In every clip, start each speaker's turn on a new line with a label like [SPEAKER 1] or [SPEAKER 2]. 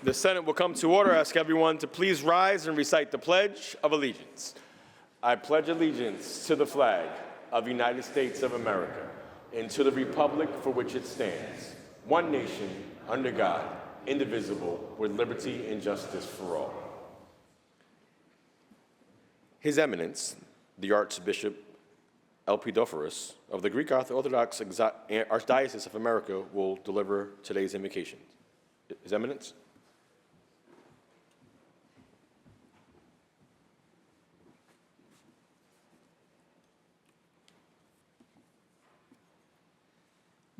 [SPEAKER 1] The Senate will come to order. I ask everyone to please rise and recite the Pledge of Allegiance. I pledge allegiance to the flag of the United States of America and to the republic for which it stands, one nation, under God, indivisible, with liberty and justice for all. His Eminence, the Archbishop Elpidophorus of the Greek Orthodox Archdiocese of America will deliver today's invocation. His Eminence.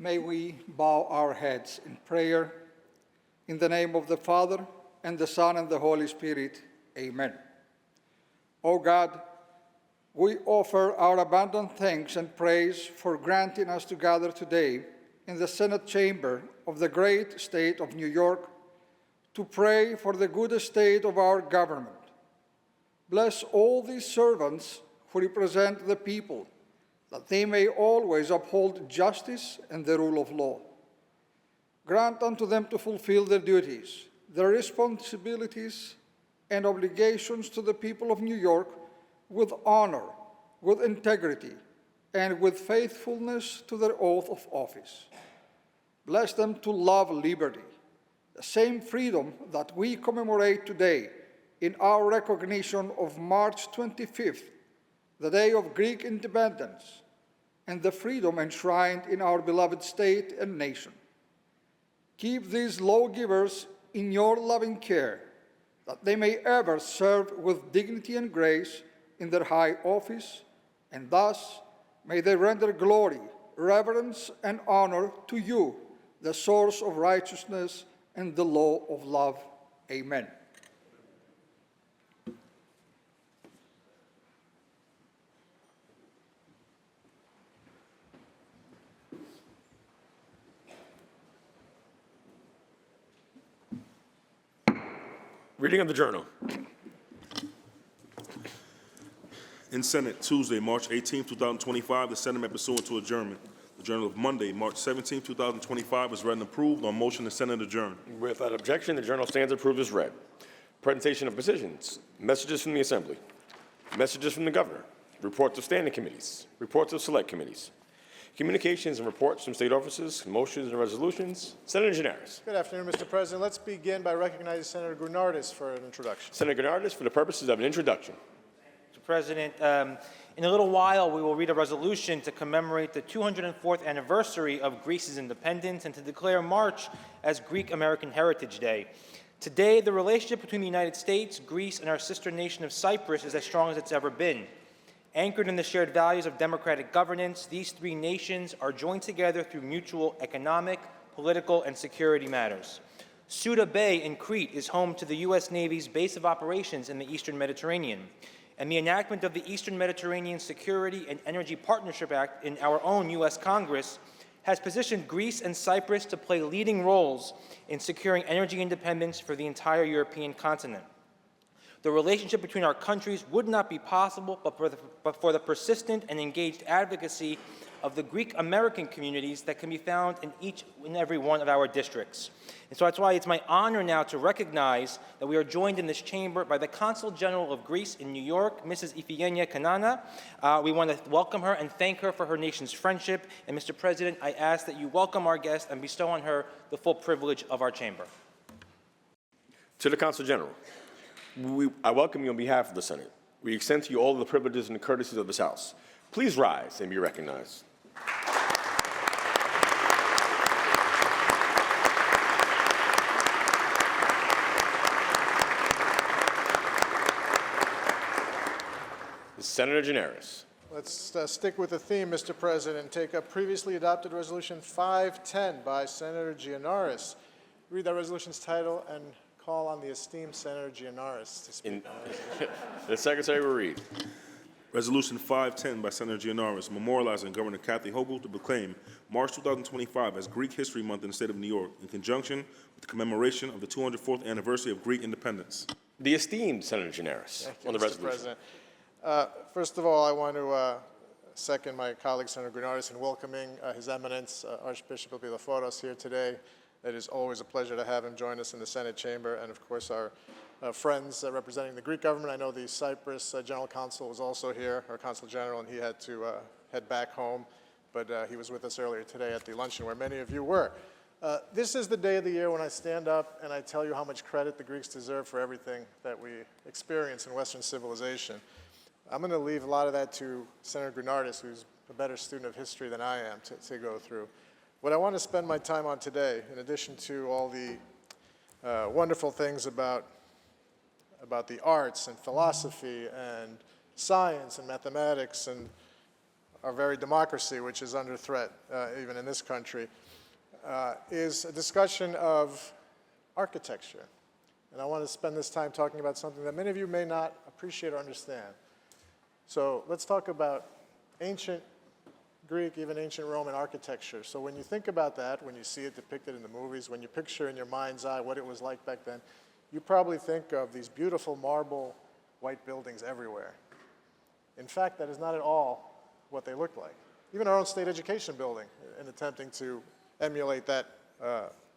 [SPEAKER 2] May we bow our heads in prayer. In the name of the Father, and the Son, and the Holy Spirit. Amen. O God, we offer our abundant thanks and praise for granting us to gather today in the Senate chamber of the great state of New York to pray for the good state of our government. Bless all these servants who represent the people, that they may always uphold justice and the rule of law. Grant unto them to fulfill their duties, their responsibilities, and obligations to the people of New York with honor, with integrity, and with faithfulness to their oath of office. Bless them to love liberty, the same freedom that we commemorate today in our recognition of March 25th, the day of Greek independence, and the freedom enshrined in our beloved state and nation. Keep these lawgivers in your loving care, that they may ever serve with dignity and grace in their high office, and thus may they render glory, reverence, and honor to you, the source of righteousness and the law of love. Amen.
[SPEAKER 1] Reading of the Journal.
[SPEAKER 3] In Senate, Tuesday, March 18, 2025, the Senate met pursuant to adjournment. The Journal of Monday, March 17, 2025 is read and approved on motion the Senate adjourn.
[SPEAKER 1] Without objection, the Journal stands approved as read. Presentation of positions, messages from the Assembly, messages from the Governor, reports of standing committees, reports of select committees, communications and reports from state offices, motions and resolutions. Senator Gianaris.
[SPEAKER 4] Good afternoon, Mr. President. Let's begin by recognizing Senator Gurnardis for an introduction.
[SPEAKER 1] Senator Gurnardis for the purposes of an introduction.
[SPEAKER 5] Mr. President, in a little while we will read a resolution to commemorate the 204th anniversary of Greece's independence and to declare March as Greek American Heritage Day. Today, the relationship between the United States, Greece, and our sister nation of Cyprus is as strong as it's ever been. Anchored in the shared values of democratic governance, these three nations are joined together through mutual economic, political, and security matters. Suda Bay in Crete is home to the U.S. Navy's base of operations in the Eastern Mediterranean, and the enactment of the Eastern Mediterranean Security and Energy Partnership Act in our own U.S. Congress has positioned Greece and Cyprus to play leading roles in securing energy independence for the entire European continent. The relationship between our countries would not be possible but for the persistent and engaged advocacy of the Greek American communities that can be found in each and every one of our districts. And so that's why it's my honor now to recognize that we are joined in this chamber by the Consul General of Greece in New York, Mrs. Iphigenia Kanana. We want to welcome her and thank her for her nation's friendship. And Mr. President, I ask that you welcome our guest and bestow on her the full privilege of our chamber.
[SPEAKER 1] To the Consul General, I welcome you on behalf of the Senate. We extend to you all the privileges and the courtesies of this House. Please rise and be recognized. Senator Gianaris.
[SPEAKER 4] Let's stick with the theme, Mr. President, and take up previously adopted Resolution 510 by Senator Gianaris. Read that resolution's title and call on the esteemed Senator Gianaris to speak.
[SPEAKER 1] The Secretary will read.
[SPEAKER 3] Resolution 510 by Senator Gianaris, memorializing Governor Kathy Hochul to proclaim March 2025 as Greek History Month in the state of New York, in conjunction with the commemoration of the 204th anniversary of Greek independence.
[SPEAKER 1] The esteemed Senator Gianaris on the resolution.
[SPEAKER 4] President. First of all, I want to second my colleague, Senator Gurnardis, in welcoming His Eminence, Archbishop Elpidophorus, here today. It is always a pleasure to have him join us in the Senate chamber, and of course our friends representing the Greek government. I know the Cyprus General Consul was also here, our Consul General, and he had to head back home, but he was with us earlier today at the luncheon where many of you were. This is the day of the year when I stand up and I tell you how much credit the Greeks deserve for everything that we experience in Western civilization. I'm going to leave a lot of that to Senator Gurnardis, who's a better student of history than I am, to go through. What I want to spend my time on today, in addition to all the wonderful things about the arts and philosophy and science and mathematics and our very democracy, which is under threat even in this country, is a discussion of architecture. And I want to spend this time talking about something that many of you may not appreciate or understand. So let's talk about ancient Greek, even ancient Roman architecture. So when you think about that, when you see it depicted in the movies, when you picture in your mind's eye what it was like back then, you probably think of these beautiful marble white buildings everywhere. In fact, that is not at all what they look like. Even our own state education building, in attempting to emulate that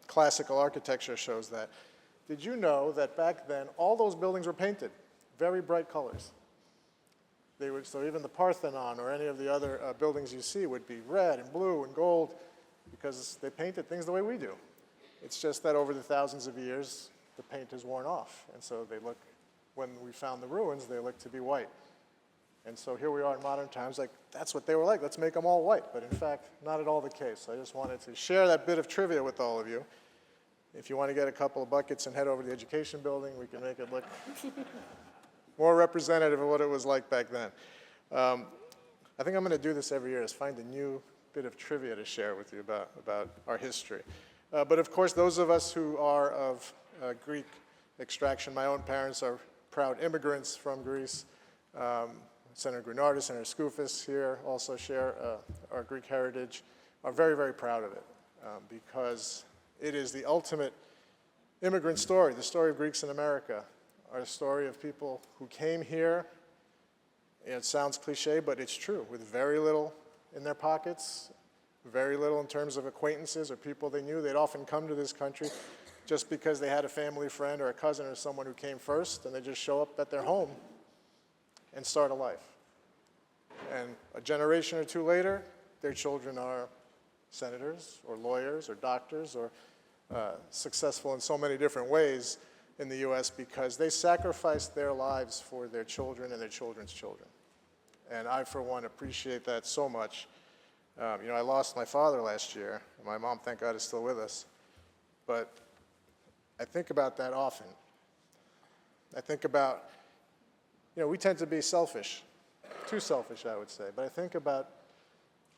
[SPEAKER 4] classical architecture, shows that. Did you know that back then all those buildings were painted very bright colors? So even the Parthenon or any of the other buildings you see would be red and blue and gold because they painted things the way we do. It's just that over the thousands of years, the paint has worn off. And so they look, when we found the ruins, they look to be white. And so here we are in modern times, like, that's what they were like. Let's make them all white. But in fact, not at all the case. I just wanted to share that bit of trivia with all of you. If you want to get a couple of buckets and head over to the education building, we can make it look more representative of what it was like back then. I think I'm going to do this every year, is find a new bit of trivia to share with you about our history. But of course, those of us who are of Greek extraction, my own parents are proud immigrants from Greece. Senator Gurnardis, Senator Skoufis here also share our Greek heritage, are very, very proud of it because it is the ultimate immigrant story, the story of Greeks in America, our story of people who came here. It sounds cliche, but it's true, with very little in their pockets, very little in terms of acquaintances or people they knew. They'd often come to this country just because they had a family friend or a cousin or someone who came first, and they just show up at their home and start a life. And a generation or two later, their children are senators or lawyers or doctors or successful in so many different ways in the U.S. because they sacrificed their lives for their children and their children's children. And I, for one, appreciate that so much. You know, I lost my father last year. My mom, thank God, is still with us. But I think about that often. I think about, you know, we tend to be selfish, too selfish, I would say. But I think about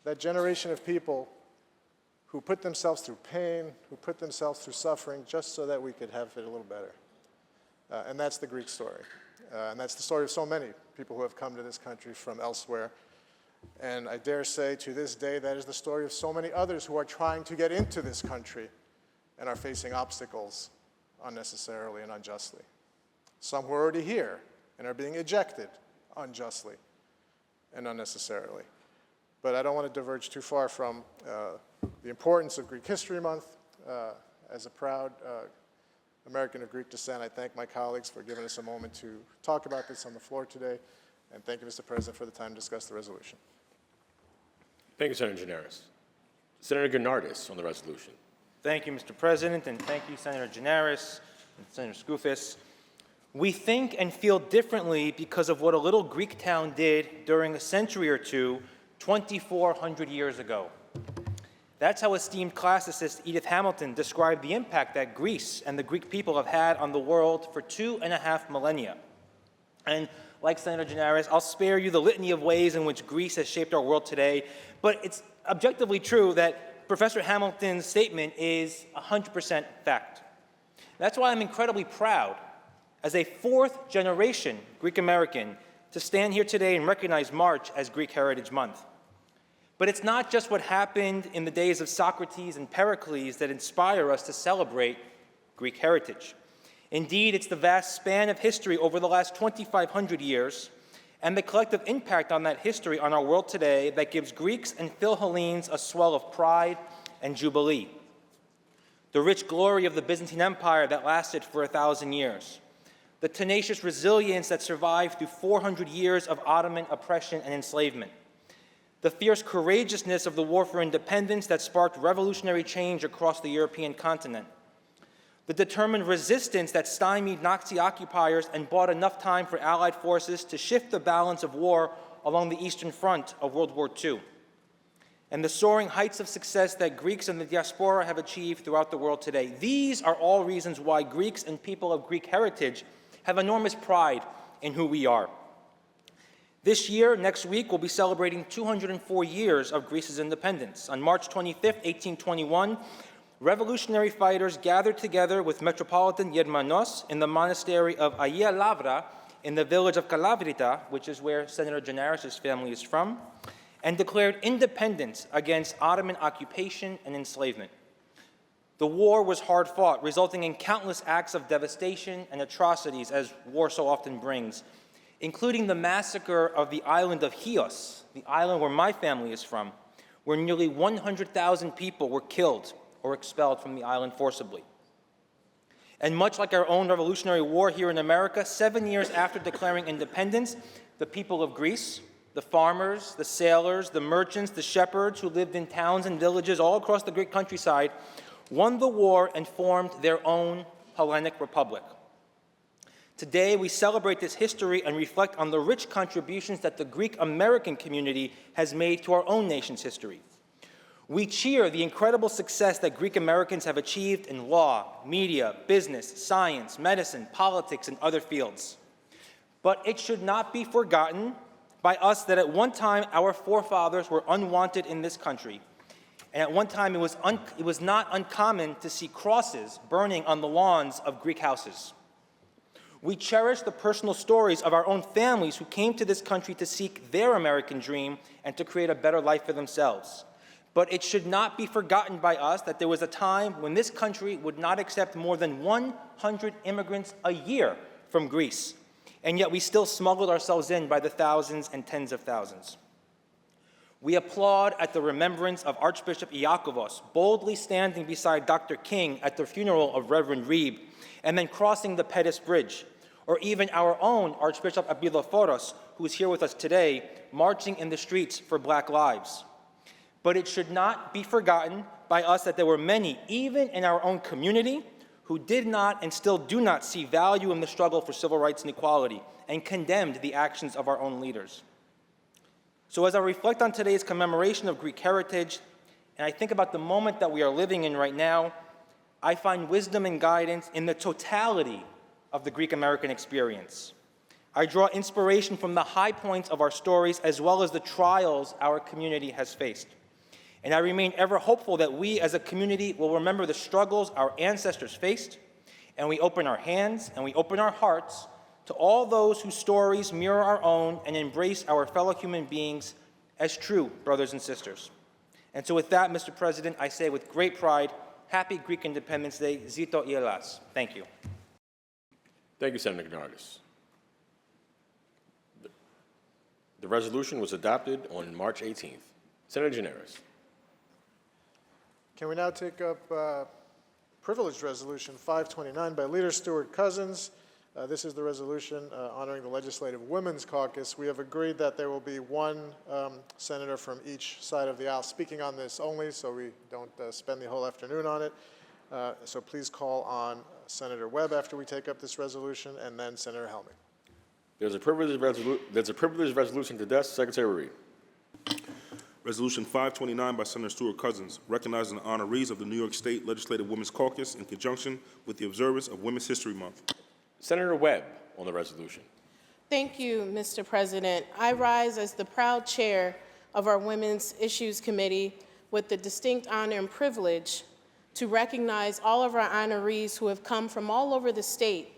[SPEAKER 4] that generation of people who put themselves through pain, who put themselves through suffering just so that we could have it a little better. And that's the Greek story. And that's the story of so many people who have come to this country from elsewhere. And I dare say to this day, that is the story of so many others who are trying to get into this country and are facing obstacles unnecessarily and unjustly. Some who are already here and are being ejected unjustly and unnecessarily. But I don't want to diverge too far from the importance of Greek History Month. As a proud American of Greek descent, I thank my colleagues for giving us a moment to talk about this on the floor today. And thank you, Mr. President, for the time to discuss the resolution.
[SPEAKER 1] Thank you, Senator Gianaris. Senator Gurnardis on the resolution.
[SPEAKER 5] Thank you, Mr. President, and thank you, Senator Gianaris and Senator Skoufis. We think and feel differently because of what a little Greek town did during a century or two, 2,400 years ago. That's how esteemed classicist Edith Hamilton described the impact that Greece and the Greek people have had on the world for 2.5 millennia. And like Senator Gianaris, I'll spare you the litany of ways in which Greece has shaped our world today, but it's objectively true that Professor Hamilton's statement is 100% fact. That's why I'm incredibly proud, as a fourth-generation Greek American, to stand here today and recognize March as Greek Heritage Month. But it's not just what happened in the days of Socrates and Pericles that inspire us to celebrate Greek heritage. Indeed, it's the vast span of history over the last 2,500 years and the collective impact on that history on our world today that gives Greeks and Philhellenes a swell of pride and jubilee. the rich glory of the Byzantine Empire that lasted for 1,000 years, the tenacious resilience that survived through 400 years of Ottoman oppression and enslavement, the fierce courageousness of the War for Independence that sparked revolutionary change across the European continent, the determined resistance that stymied Nazi occupiers and bought enough time for Allied forces to shift the balance of war along the Eastern Front of World War II, and the soaring heights of success that Greeks and the diaspora have achieved throughout the world today. These are all reasons why Greeks and people of Greek heritage have enormous pride in who we are. This year, next week, we'll be celebrating 204 years of Greece's independence. On March 25th, 1821, revolutionary fighters gathered together with Metropolitan Yermanos in the monastery of Agia Lavra in the village of Kalavrita, which is where Senator Gianaris' family is from, and declared independence against Ottoman occupation and enslavement. The war was hard fought, resulting in countless acts of devastation and atrocities, as war so often brings, including the massacre of the island of Chios, the island where my family is from, where nearly 100,000 people were killed or expelled from the island forcibly. And much like our own Revolutionary War here in America, 7 years after declaring independence, the people of Greece, the farmers, the sailors, the merchants, the shepherds who lived in towns and villages all across the Greek countryside won the war and formed their own Hellenic Republic. Today, we celebrate this history and reflect on the rich contributions that the Greek American community has made to our own nation's history. We cheer the incredible success that Greek Americans have achieved in law, media, business, science, medicine, politics, and other fields. But it should not be forgotten by us that at one time our forefathers were unwanted in this country. And at one time it was not uncommon to see crosses burning on the lawns of Greek houses. We cherish the personal stories of our own families who came to this country to seek their American dream and to create a better life for themselves. But it should not be forgotten by us that there was a time when this country would not accept more than 100 immigrants a year from Greece, and yet we still smuggled ourselves in by the thousands and tens of thousands. We applaud at the remembrance of Archbishop Iakovos boldly standing beside Dr. King at the funeral of Reverend Reeb and then crossing the Pettus Bridge, or even our own Archbishop Abiloforos, who is here with us today, marching in the streets for Black lives. But it should not be forgotten by us that there were many, even in our own community, who did not and still do not see value in the struggle for civil rights and equality and condemned the actions of our own leaders. So as I reflect on today's commemoration of Greek heritage, and I think about the moment that we are living in right now, I find wisdom and guidance in the totality of the Greek American experience. I draw inspiration from the high points of our stories as well as the trials our community has faced. And I remain ever hopeful that we as a community will remember the struggles our ancestors faced, and we open our hands and we open our hearts to all those whose stories mirror our own and embrace our fellow human beings as true brothers and sisters. And so with that, Mr. President, I say with great pride, happy Greek Independence Day, Zito Ielas. Thank you.
[SPEAKER 1] Thank you, Senator Gianaris. The resolution was adopted on March 18th. Senator Gianaris.
[SPEAKER 4] Can we now take up privileged resolution 529 by Leader Stuart Cousins? This is the resolution honoring the Legislative Women's Caucus. We have agreed that there will be one senator from each side of the aisle speaking on this only, so we don't spend the whole afternoon on it. So please call on Senator Webb after we take up this resolution, and then Senator Helmy.
[SPEAKER 1] There's a privileged resolution to desk. Secretary Reed.
[SPEAKER 3] Resolution 529 by Senator Stuart Cousins, recognizing the honorees of the New York State Legislative Women's Caucus in conjunction with the observance of Women's History Month.
[SPEAKER 1] Senator Webb on the resolution.
[SPEAKER 6] Thank you, Mr. President. I rise as the proud chair of our Women's Issues Committee with the distinct honor and privilege to recognize all of our honorees who have come from all over the state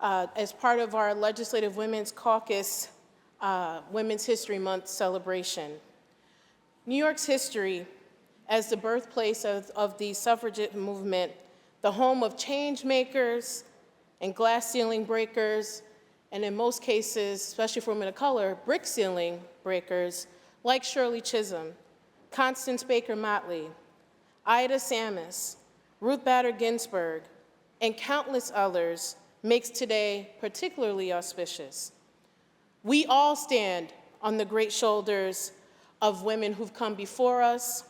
[SPEAKER 6] as part of our Legislative Women's Caucus Women's History Month celebration. New York's history as the birthplace of the suffragette movement, the home of change makers and glass ceiling breakers, and in most cases, especially for women of color, brick ceiling breakers, like Shirley Chisholm, Constance Baker Motley, Ida Samus, Ruth Bader Ginsburg, and countless others makes today particularly auspicious. We all stand on the great shoulders of women who've come before us,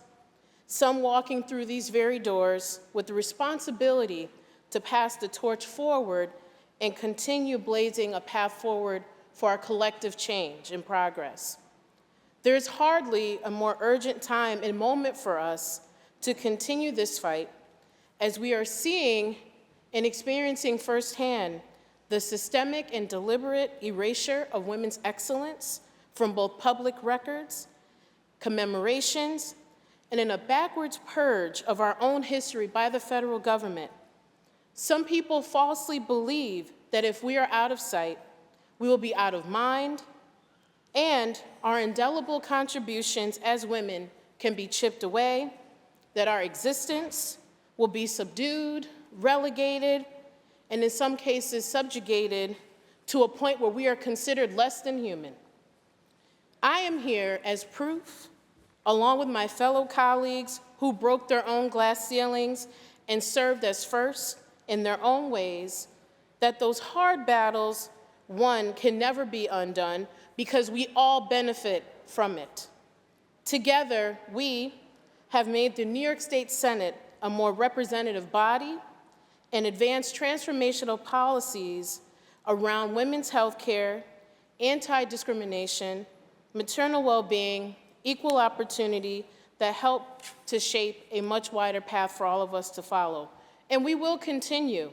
[SPEAKER 6] some walking through these very doors with the responsibility to pass the torch forward and continue blazing a path forward for our collective change and progress. There is hardly a more urgent time and moment for us to continue this fight, as we are seeing and experiencing firsthand the systemic and deliberate erasure of women's excellence from both public records, commemorations, and in a backwards purge of our own history by the federal government. Some people falsely believe that if we are out of sight, we will be out of mind, and our indelible contributions as women can be chipped away, that our existence will be subdued, relegated, and in some cases subjugated to a point where we are considered less than human. I am here as proof, along with my fellow colleagues who broke their own glass ceilings and served as first in their own ways, that those hard battles won can never be undone because we all benefit from it. Together, we have made the New York State Senate a more representative body and advanced transformational policies around women's health care, anti-discrimination, maternal well-being, equal opportunity that help to shape a much wider path for all of us to follow. And we will continue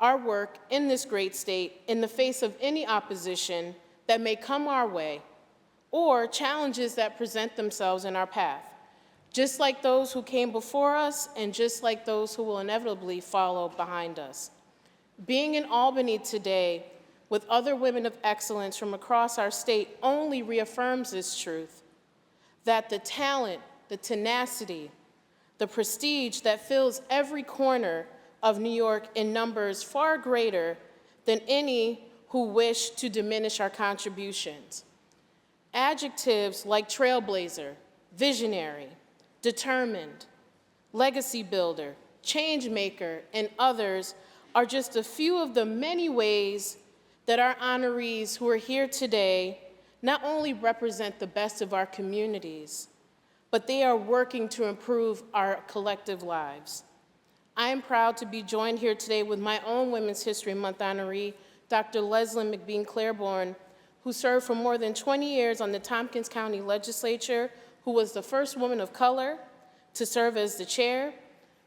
[SPEAKER 6] our work in this great state in the face of any opposition that may come our way or challenges that present themselves in our path, just like those who came before us and just like those who will inevitably follow behind us. Being in Albany today with other women of excellence from across our state only reaffirms this truth, that the talent, the tenacity, the prestige that fills every corner of New York in numbers far greater than any who wish to diminish our contributions. Adjectives like trailblazer, visionary, determined, legacy builder, change maker, and others are just a few of the many ways that our honorees who are here today not only represent the best of our communities, but they are working to improve our collective lives. I am proud to be joined here today with my own Women's History Month honoree, Dr. Leslie McBean Claiborne, who served for more than 20 years on the Tompkins County Legislature, who was the first woman of color to serve as the chair,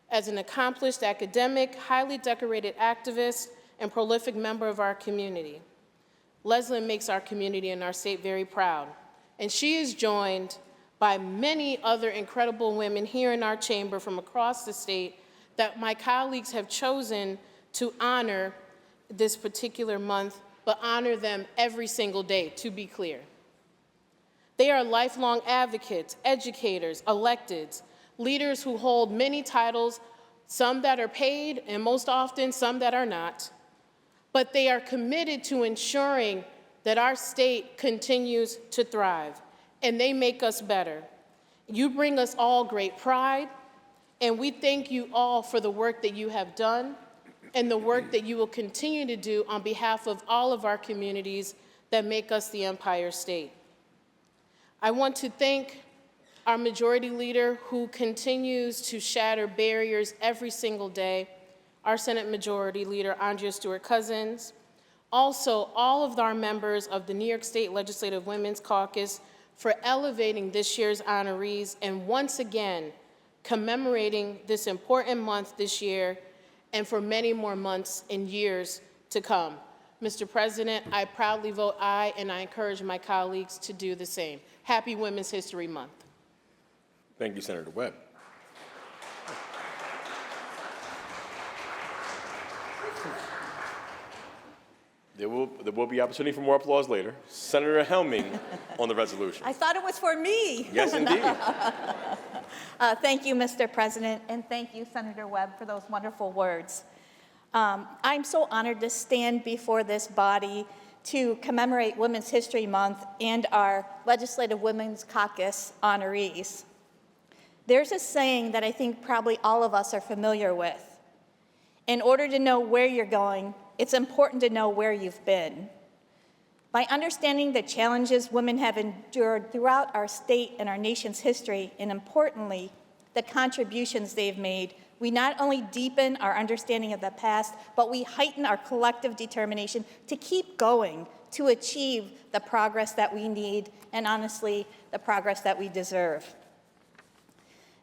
[SPEAKER 6] as an accomplished academic, highly decorated activist, and prolific member of our community. Leslie makes our community and our state very proud, and she is joined by many other incredible women here in our chamber from across the state that my colleagues have chosen to honor this particular month, but honor them every single day, to be clear. They are lifelong advocates, educators, electeds, leaders who hold many titles, some that are paid, and most often some that are not. But they are committed to ensuring that our state continues to thrive, and they make us better. You bring us all great pride, and we thank you all for the work that you have done and the work that you will continue to do on behalf of all of our communities that make us the Empire State. I want to thank our Majority Leader who continues to shatter barriers every single day, our Senate Majority Leader, Andrea Stewart-Cousins. Also, all of our members of the New York State Legislative Women's Caucus for elevating this year's honorees and once again commemorating this important month this year and for many more months and years to come. Mr. President, I proudly vote aye, and I encourage my colleagues to do the same. Happy Women's History Month.
[SPEAKER 1] Thank you, Senator Webb. There will be opportunity for more applause later. Senator Helming on the resolution.
[SPEAKER 7] I thought it was for me.
[SPEAKER 1] Yes, indeed.
[SPEAKER 7] Thank you, Mr. President, and thank you, Senator Webb, for those wonderful words. I'm so honored to stand before this body to commemorate Women's History Month and our Legislative Women's Caucus honorees. There's a saying that I think probably all of us are familiar with. In order to know where you're going, it's important to know where you've been. By understanding the challenges women have endured throughout our state and our nation's history, and importantly, the contributions they've made, we not only deepen our understanding of the past, but we heighten our collective determination to keep going, to achieve the progress that we need, and honestly, the progress that we deserve.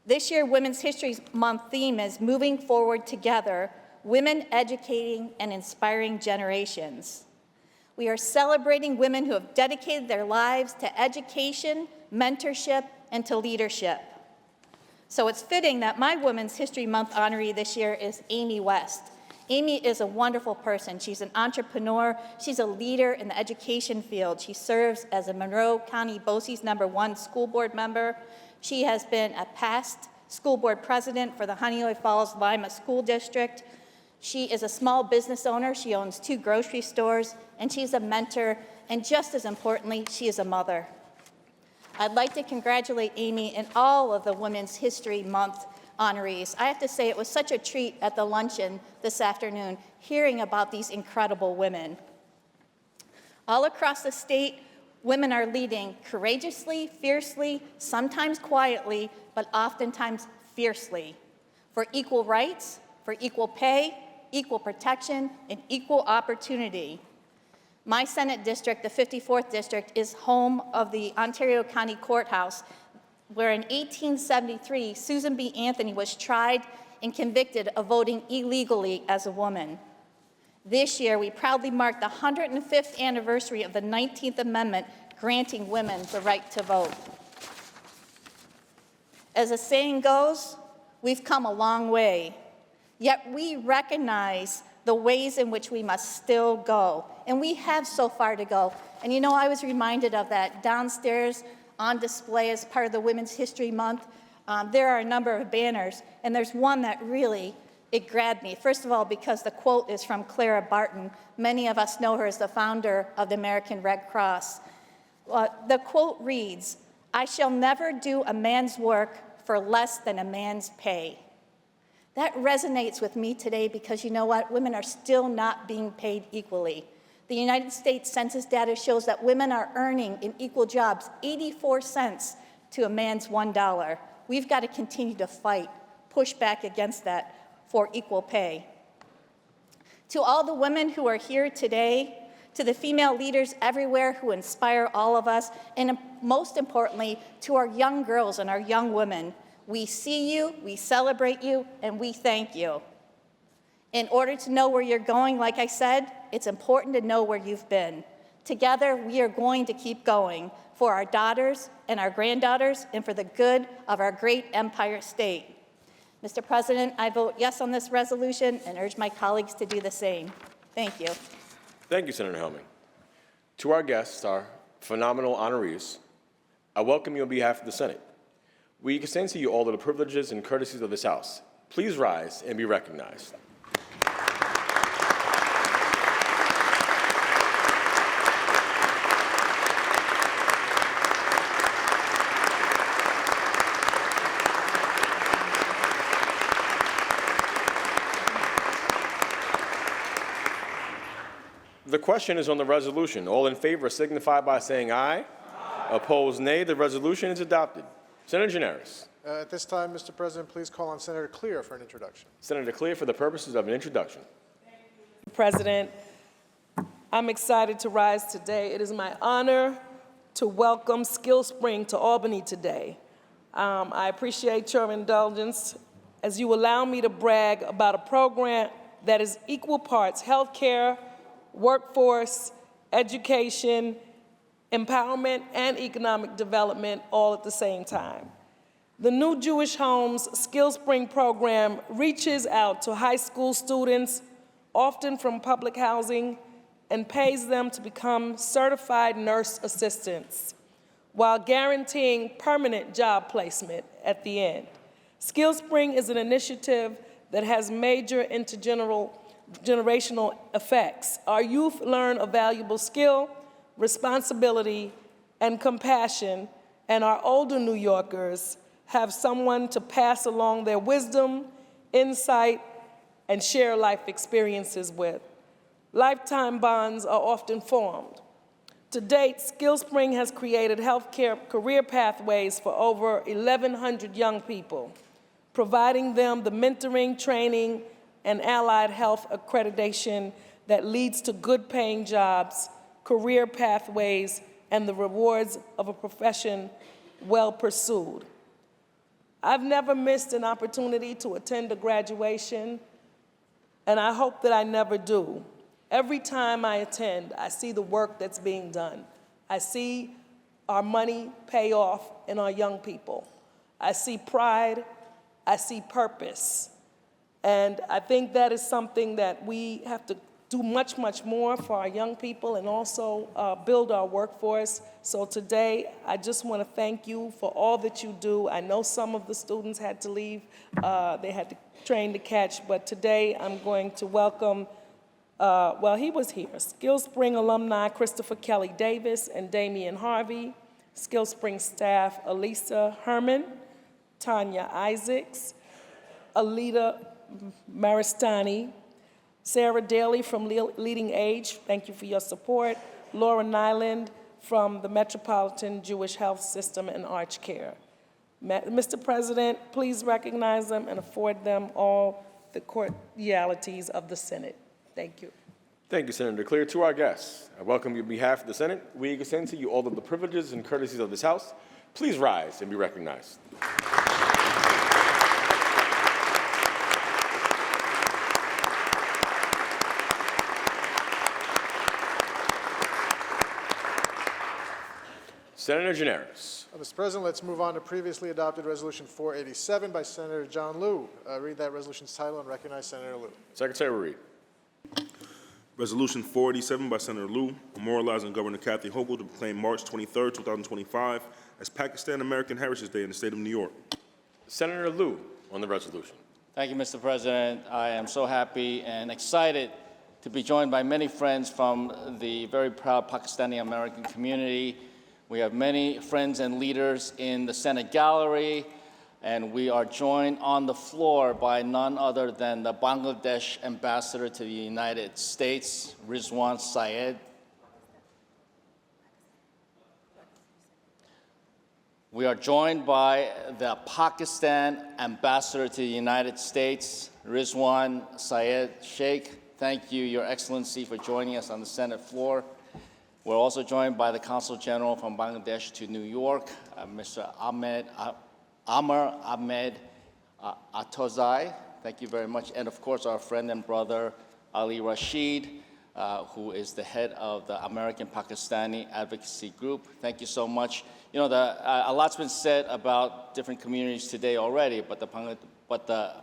[SPEAKER 7] This year, Women's History Month theme is Moving Forward Together, Women Educating and Inspiring Generations. We are celebrating women who have dedicated their lives to education, mentorship, and to leadership. So it's fitting that my Women's History Month honoree this year is Amy West. Amy is a wonderful person. She's an entrepreneur. She's a leader in the education field. She serves as a Monroe County BOCES #1 school board member. She has been a past school board president for the Honeoye Falls Lima School District. She is a small business owner. She owns 2 grocery stores, and she's a mentor, and just as importantly, she is a mother. I'd like to congratulate Amy and all of the Women's History Month honorees. I have to say it was such a treat at the luncheon this afternoon hearing about these incredible women. All across the state, women are leading courageously, fiercely, sometimes quietly, but oftentimes fiercely, for equal rights, for equal pay, equal protection, and equal opportunity. My Senate district, the 54th District, is home of the Ontario County Courthouse, where in 1873, Susan B. Anthony was tried and convicted of voting illegally as a woman. This year, we proudly mark the 105th anniversary of the 19th Amendment, granting women the right to vote. As the saying goes, we've come a long way, yet we recognize the ways in which we must still go. And we have so far to go. And you know, I was reminded of that downstairs on display as part of the Women's History Month. There are a number of banners, and there's one that really, it grabbed me. First of all, because the quote is from Clara Barton. Many of us know her as the founder of the American Red Cross. The quote reads, "I shall never do a man's work for less than a man's pay." That resonates with me today because you know what? Women are still not being paid equally. The United States Census data shows that women are earning in equal jobs 84 cents to a man's $1. We've got to continue to fight, push back against that for equal pay. To all the women who are here today, to the female leaders everywhere who inspire all of us, and most importantly, to our young girls and our young women, we see you, we celebrate you, and we thank you. In order to know where you're going, like I said, it's important to know where you've been. Together, we are going to keep going for our daughters and our granddaughters and for the good of our great Empire State. Mr. President, I vote yes on this resolution and urge my colleagues to do the same. Thank you.
[SPEAKER 1] Thank you, Senator Helming. To our guests, our phenomenal honorees, I welcome you on behalf of the Senate. We extend to you all of the privileges and courtesies of this House. Please rise and be recognized. The question is on the resolution. All in favor signify by saying aye. Aye. Opposed, nay. The resolution is adopted. Senator Gianaris.
[SPEAKER 4] At this time, Mr. President, please call on Senator Clear for an introduction.
[SPEAKER 1] Senator Clear, for the purposes of an introduction.
[SPEAKER 8] President, I'm excited to rise today. It is my honor to welcome SkillSpring to Albany today. I appreciate your indulgence as you allow me to brag about a program that is equal parts healthcare, workforce, education, empowerment, and economic development all at the same time. The New Jewish Homes SkillSpring program reaches out to high school students, often from public housing, and pays them to become certified nurse assistants, while guaranteeing permanent job placement at the end. SkillSpring is an initiative that has major intergenerational effects. Our youth learn a valuable skill, responsibility, and compassion, and our older New Yorkers have someone to pass along their wisdom, insight, and share life experiences with. Lifetime bonds are often formed. To date, SkillSpring has created healthcare career pathways for over 1,100 young people, providing them the mentoring, training, and allied health accreditation that leads to good-paying jobs, career pathways, and the rewards of a profession well pursued. I've never missed an opportunity to attend a graduation, and I hope that I never do. Every time I attend, I see the work that's being done. I see our money pay off in our young people. I see pride, I see purpose. And I think that is something that we have to do much, much more for our young people and also build our workforce. So today, I just want to thank you for all that you do. I know some of the students had to leave. They had to train to catch, but today I'm going to welcome, well, he was here, SkillSpring alumni Christopher Kelly Davis and Damian Harvey, SkillSpring staff Elisa Herman, Tanya Isaacs, Alita Maristani, Sarah Daly from Leading Age, thank you for your support, Laura Nyland from the Metropolitan Jewish Health System and Arch Care. Mr. President, please recognize them and afford them all the cordialities of the Senate. Thank you.
[SPEAKER 1] Thank you, Senator Clear. To our guests, I welcome you on behalf of the Senate. We extend to you all of the privileges and courtesies of this House. Please rise and be recognized. Senator Gianaris.
[SPEAKER 4] Mr. President, let's move on to previously adopted Resolution 487 by Senator John Liu. Read that resolution's title and recognize Senator Liu.
[SPEAKER 1] Secretary will read.
[SPEAKER 3] Resolution 487 by Senator Liu, memorializing Governor Kathy Hochul to proclaim March 23, 2025 as Pakistan American Heritage Day in the state of New York.
[SPEAKER 1] Senator Liu on the resolution.
[SPEAKER 9] Thank you, Mr. President. I am so happy and excited to be joined by many friends from the very proud Pakistani American community. We have many friends and leaders in the Senate gallery, and we are joined on the floor by none other than the Bangladesh ambassador to the United States, Rizwan Syed. We are joined by the Pakistan ambassador to the United States, Rizwan Syed Sheikh. Thank you, Your Excellency, for joining us on the Senate floor. We're also joined by the Consul General from Bangladesh to New York, Mr. Amar Ahmed Atozai. Thank you very much. And of course, our friend and brother, Ali Rashid, who is the head of the American Pakistani Advocacy Group. Thank you so much. You know, a lot's been said about different communities today already, but the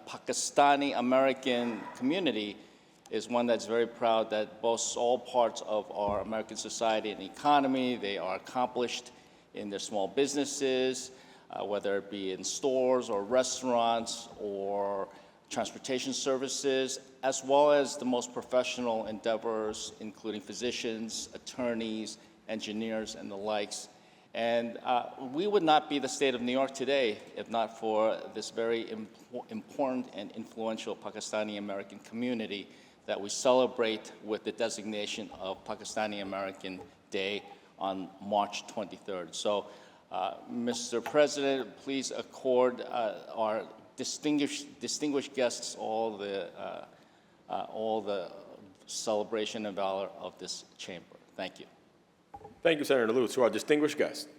[SPEAKER 9] Pakistani American community is one that's very proud that boasts all parts of our American society and economy. They are accomplished in their small businesses, whether it be in stores or restaurants or transportation services, as well as the most professional endeavors, including physicians, attorneys, engineers, and the likes. And we would not be the state of New York today if not for this very important and influential Pakistani American community that we celebrate with the designation of Pakistani American Day on March 23rd. So, Mr. President, please accord our distinguished guests all the celebration and valor of this chamber. Thank you.
[SPEAKER 1] Thank you, Senator Liu. To our distinguished guests,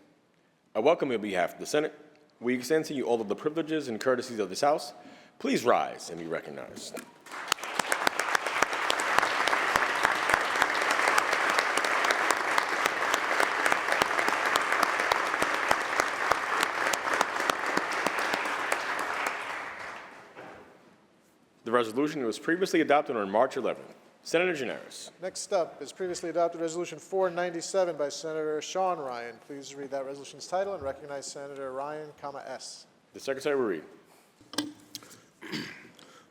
[SPEAKER 1] I welcome you on behalf of the Senate. We extend to you all of the privileges and courtesies of this House. Please rise and be recognized. The resolution was previously adopted on March 11th. Senator Gianaris.
[SPEAKER 4] Next up is previously adopted Resolution 497 by Senator Sean Ryan. Please read that resolution's title and recognize Senator Ryan, S.
[SPEAKER 1] The Secretary will read.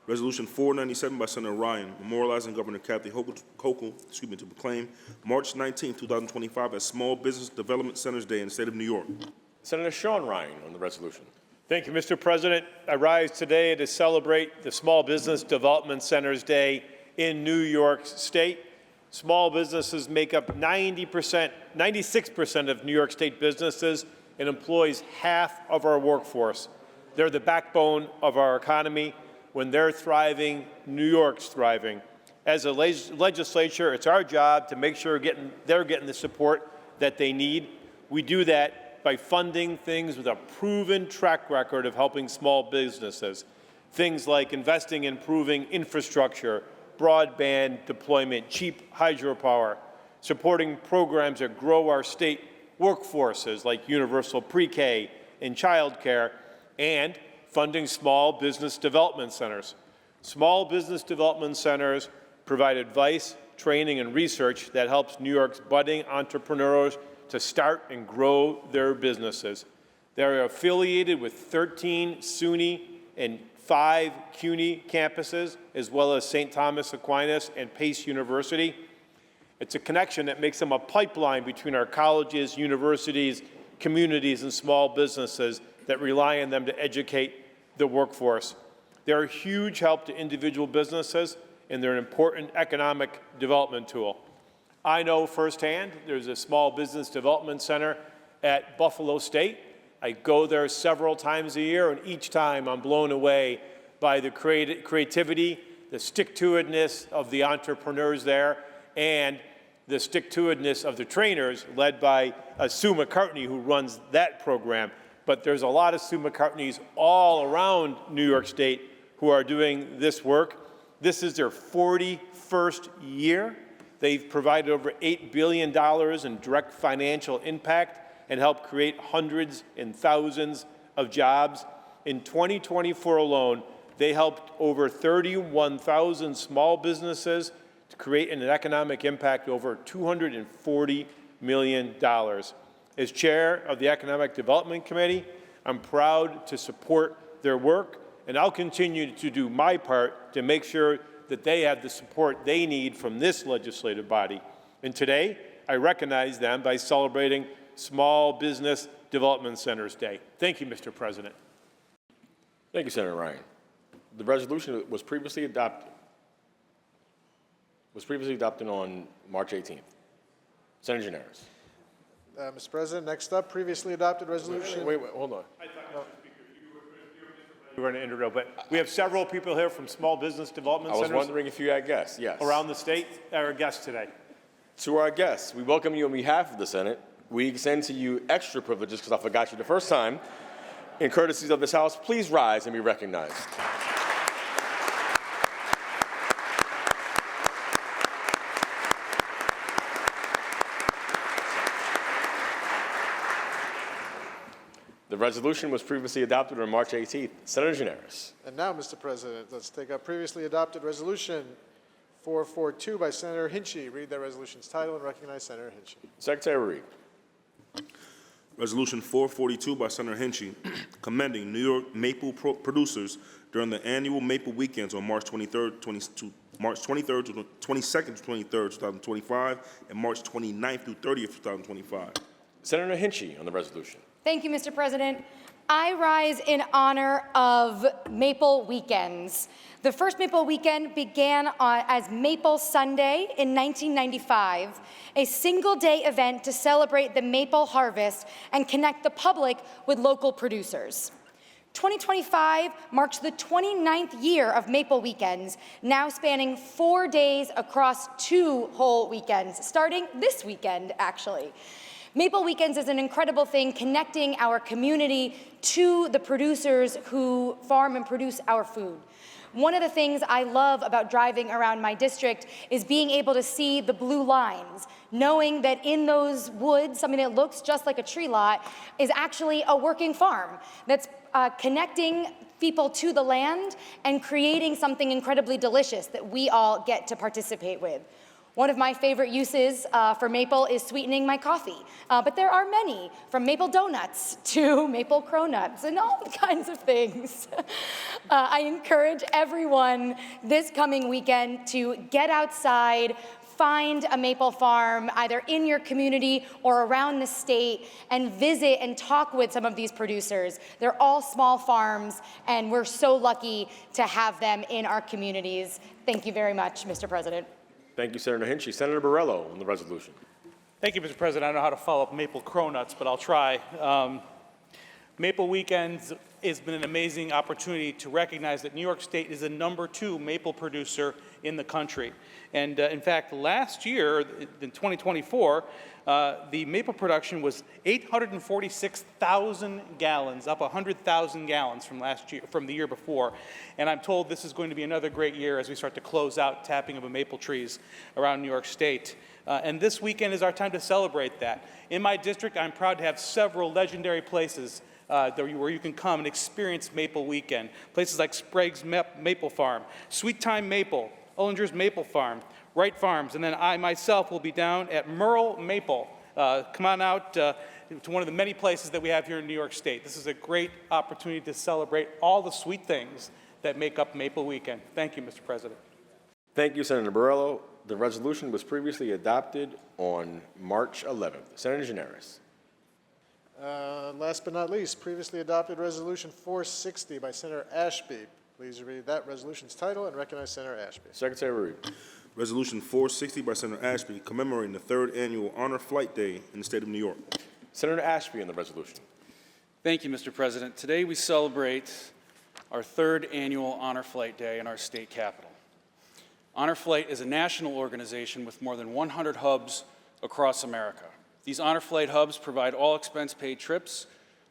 [SPEAKER 3] Resolution 497 by Senator Ryan, memorializing Governor Kathy Hochul to proclaim March 19, 2025 as Small Business Development Centers Day in the state of New York.
[SPEAKER 1] Senator Sean Ryan on the resolution.
[SPEAKER 10] Thank you, Mr. President. I rise today to celebrate the Small Business Development Centers Day in New York State. Small businesses make up 96% of New York State businesses and employs half of our workforce. They're the backbone of our economy. When they're thriving, New York's thriving. As a legislature, it's our job to make sure they're getting the support that they need. We do that by funding things with a proven track record of helping small businesses. Things like investing in improving infrastructure, broadband deployment, cheap hydropower, supporting programs that grow our state workforces like universal pre-K and childcare, and funding small business development centers. Small business development centers provide advice, training, and research that helps New York's budding entrepreneurs to start and grow their businesses. They are affiliated with 13 SUNY and 5 CUNY campuses, as well as St. Thomas Aquinas and Pace University. It's a connection that makes them a pipeline between our colleges, universities, communities, and small businesses that rely on them to educate the workforce. They're a huge help to individual businesses, and they're an important economic development tool. I know firsthand there's a small business development center at Buffalo State. I go there several times a year, and each time I'm blown away by the creativity, the stick-to-itness of the entrepreneurs there, and the stick-to-itness of the trainers led by Sue McCartney, who runs that program. But there's a lot of Sue McCartneys all around New York State who are doing this work. This is their 41st year. They've provided over $8 billion in direct financial impact and helped create hundreds and thousands of jobs. In 2024 alone, they helped over 31,000 small businesses to create an economic impact over $240 million. As chair of the Economic Development Committee, I'm proud to support their work, and I'll continue to do my part to make sure that they have the support they need from this legislative body. And today, I recognize them by celebrating Small Business Development Centers Day. Thank you, Mr. President.
[SPEAKER 1] Thank you, Senator Ryan. The resolution was previously adopted on March 18th. Senator Gianaris.
[SPEAKER 4] Mr. President, next up, previously adopted resolution.
[SPEAKER 1] Wait, hold on.
[SPEAKER 10] We were going to interrupt, but we have several people here from Small Business Development
[SPEAKER 1] I was
[SPEAKER 10] Centers
[SPEAKER 1] wondering if you had guests. Yes.
[SPEAKER 10] around the state that are guests today.
[SPEAKER 1] To our guests, we welcome you on behalf of the Senate. We extend to you extra privileges because I forgot you the first time. In courtesies of this House, please rise and be recognized. The resolution was previously adopted on March 18th. Senator Gianaris.
[SPEAKER 4] And now, Mr. President, let's take up previously adopted resolution 442 by Senator Hinchey. Read that resolution's title and recognize Senator Hinchey.
[SPEAKER 1] Secretary Reed.
[SPEAKER 3] Resolution 442 by Senator Hinchey, commending New York maple producers during the annual Maple Weekends on March 23rd to 22nd, 23rd, 2025, and March 29th through 30th, 2025.
[SPEAKER 1] Senator Hinchey on the resolution.
[SPEAKER 11] Thank you, Mr. President. I rise in honor of Maple Weekends. The first Maple Weekend began as Maple Sunday in 1995, a single-day event to celebrate the maple harvest and connect the public with local producers. 2025 marks the 29th year of Maple Weekends, now spanning 4 days across 2 whole weekends, starting this weekend, actually. Maple Weekends is an incredible thing, connecting our community to the producers who farm and produce our food. One of the things I love about driving around my district is being able to see the blue lines, knowing that in those woods, something that looks just like a tree lot is actually a working farm that's connecting people to the land and creating something incredibly delicious that we all get to participate with. One of my favorite uses for maple is sweetening my coffee, but there are many, from maple donuts to maple cronuts and all kinds of things. I encourage everyone this coming weekend to get outside, find a maple farm either in your community or around the state and visit and talk with some of these producers. They're all small farms, and we're so lucky to have them in our communities. Thank you very much, Mr. President.
[SPEAKER 1] Thank you, Senator Hinchy. Senator Borrello on the resolution.
[SPEAKER 12] Thank you, Mr. President. I don't know how to follow up maple cronuts, but I'll try. Maple Weekends has been an amazing opportunity to recognize that New York State is the #2 maple producer in the country. And in fact, last year, in 2024, the maple production was 846,000 gallons, up 100,000 gallons from last year, from the year before. And I'm told this is going to be another great year as we start to close out tapping of maple trees around New York State. And this weekend is our time to celebrate that. In my district, I'm proud to have several legendary places where you can come and experience Maple Weekend. Places like Sprague's Maple Farm, Sweet Time Maple, Ullinger's Maple Farm, Wright Farms, and then I myself will be down at Merle Maple. Come on out to one of the many places that we have here in New York State. This is a great opportunity to celebrate all the sweet things that make up Maple Weekend. Thank you, Mr. President.
[SPEAKER 1] Thank you, Senator Borrello. The resolution was previously adopted on March 11th. Senator Gianaris.
[SPEAKER 4] Last but not least, previously adopted Resolution 460 by Senator Ashby. Please read that resolution's title and recognize Senator Ashby.
[SPEAKER 1] Secretary Reed.
[SPEAKER 3] Resolution 460 by Senator Ashby, commemorating the 3rd Annual Honor Flight Day in the state of New York.
[SPEAKER 1] Senator Ashby on the resolution.
[SPEAKER 13] Thank you, Mr. President. Today we celebrate our 3rd Annual Honor Flight Day in our state capital. Honor Flight is a national organization with more than 100 hubs across America. These Honor Flight hubs provide all expense-paid trips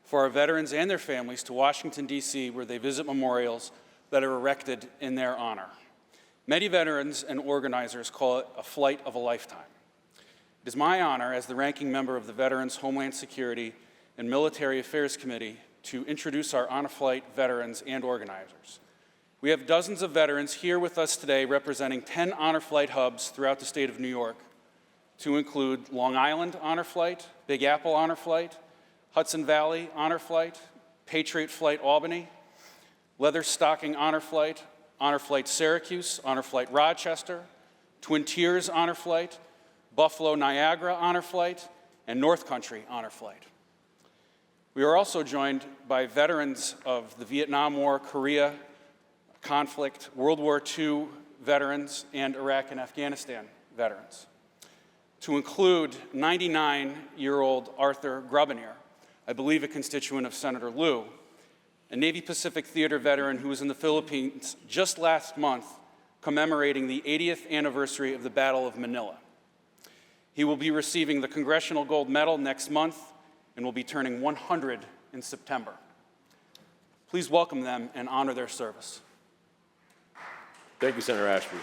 [SPEAKER 13] for our veterans and their families to Washington, D.C., where they visit memorials that are erected in their honor. Many veterans and organizers call it a flight of a lifetime. It is my honor as the ranking member of the Veterans Homeland Security and Military Affairs Committee to introduce our Honor Flight veterans and organizers. We have dozens of veterans here with us today representing 10 Honor Flight hubs throughout the state of New York, to include Long Island Honor Flight, Big Apple Honor Flight, Hudson Valley Honor Flight, Patriot Flight Albany, Leather Stocking Honor Flight Syracuse, Honor Flight Rochester, Twin Tiers Honor Flight, Buffalo Niagara Honor Flight, and North Country Honor Flight. We are also joined by veterans of the Vietnam War, Korea conflict, World War II veterans, and Iraq and Afghanistan veterans, to include 99-year-old Arthur Grubenier, I believe a constituent of Senator Lieu, a Navy Pacific Theater veteran who was in the Philippines just last month commemorating the 80th anniversary of the Battle of Manila. He will be receiving the Congressional Gold Medal next month and will be turning 100 in September. Please welcome them and honor their service.
[SPEAKER 1] Thank you, Senator Ashby.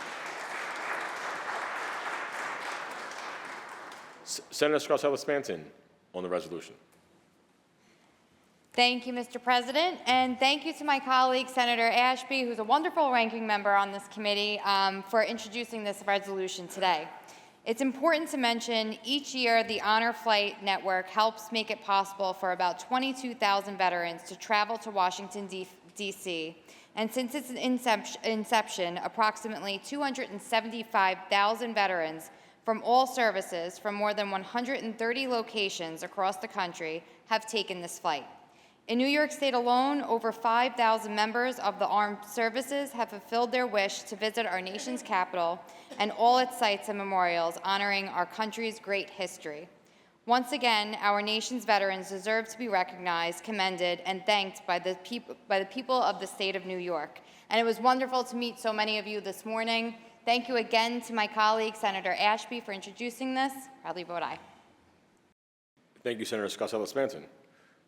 [SPEAKER 1] Senator Scarcella-Spanton on the resolution.
[SPEAKER 14] Thank you, Mr. President, and thank you to my colleague, Senator Ashby, who's a wonderful ranking member on this committee, for introducing this resolution today. It's important to mention each year the Honor Flight Network helps make it possible for about 22,000 veterans to travel to Washington, D.C., and since its inception, approximately 275,000 veterans from all services from more than 130 locations across the country have taken this flight. In New York State alone, over 5,000 members of the armed services have fulfilled their wish to visit our nation's capital and all its sites and memorials honoring our country's great history. Once again, our nation's veterans deserve to be recognized, commended, and thanked by the people of the state of New York. And it was wonderful to meet so many of you this morning. Thank you again to my colleague, Senator Ashby, for introducing this. Proudly vote aye.
[SPEAKER 1] Thank you, Senator Scarcella-Spanton.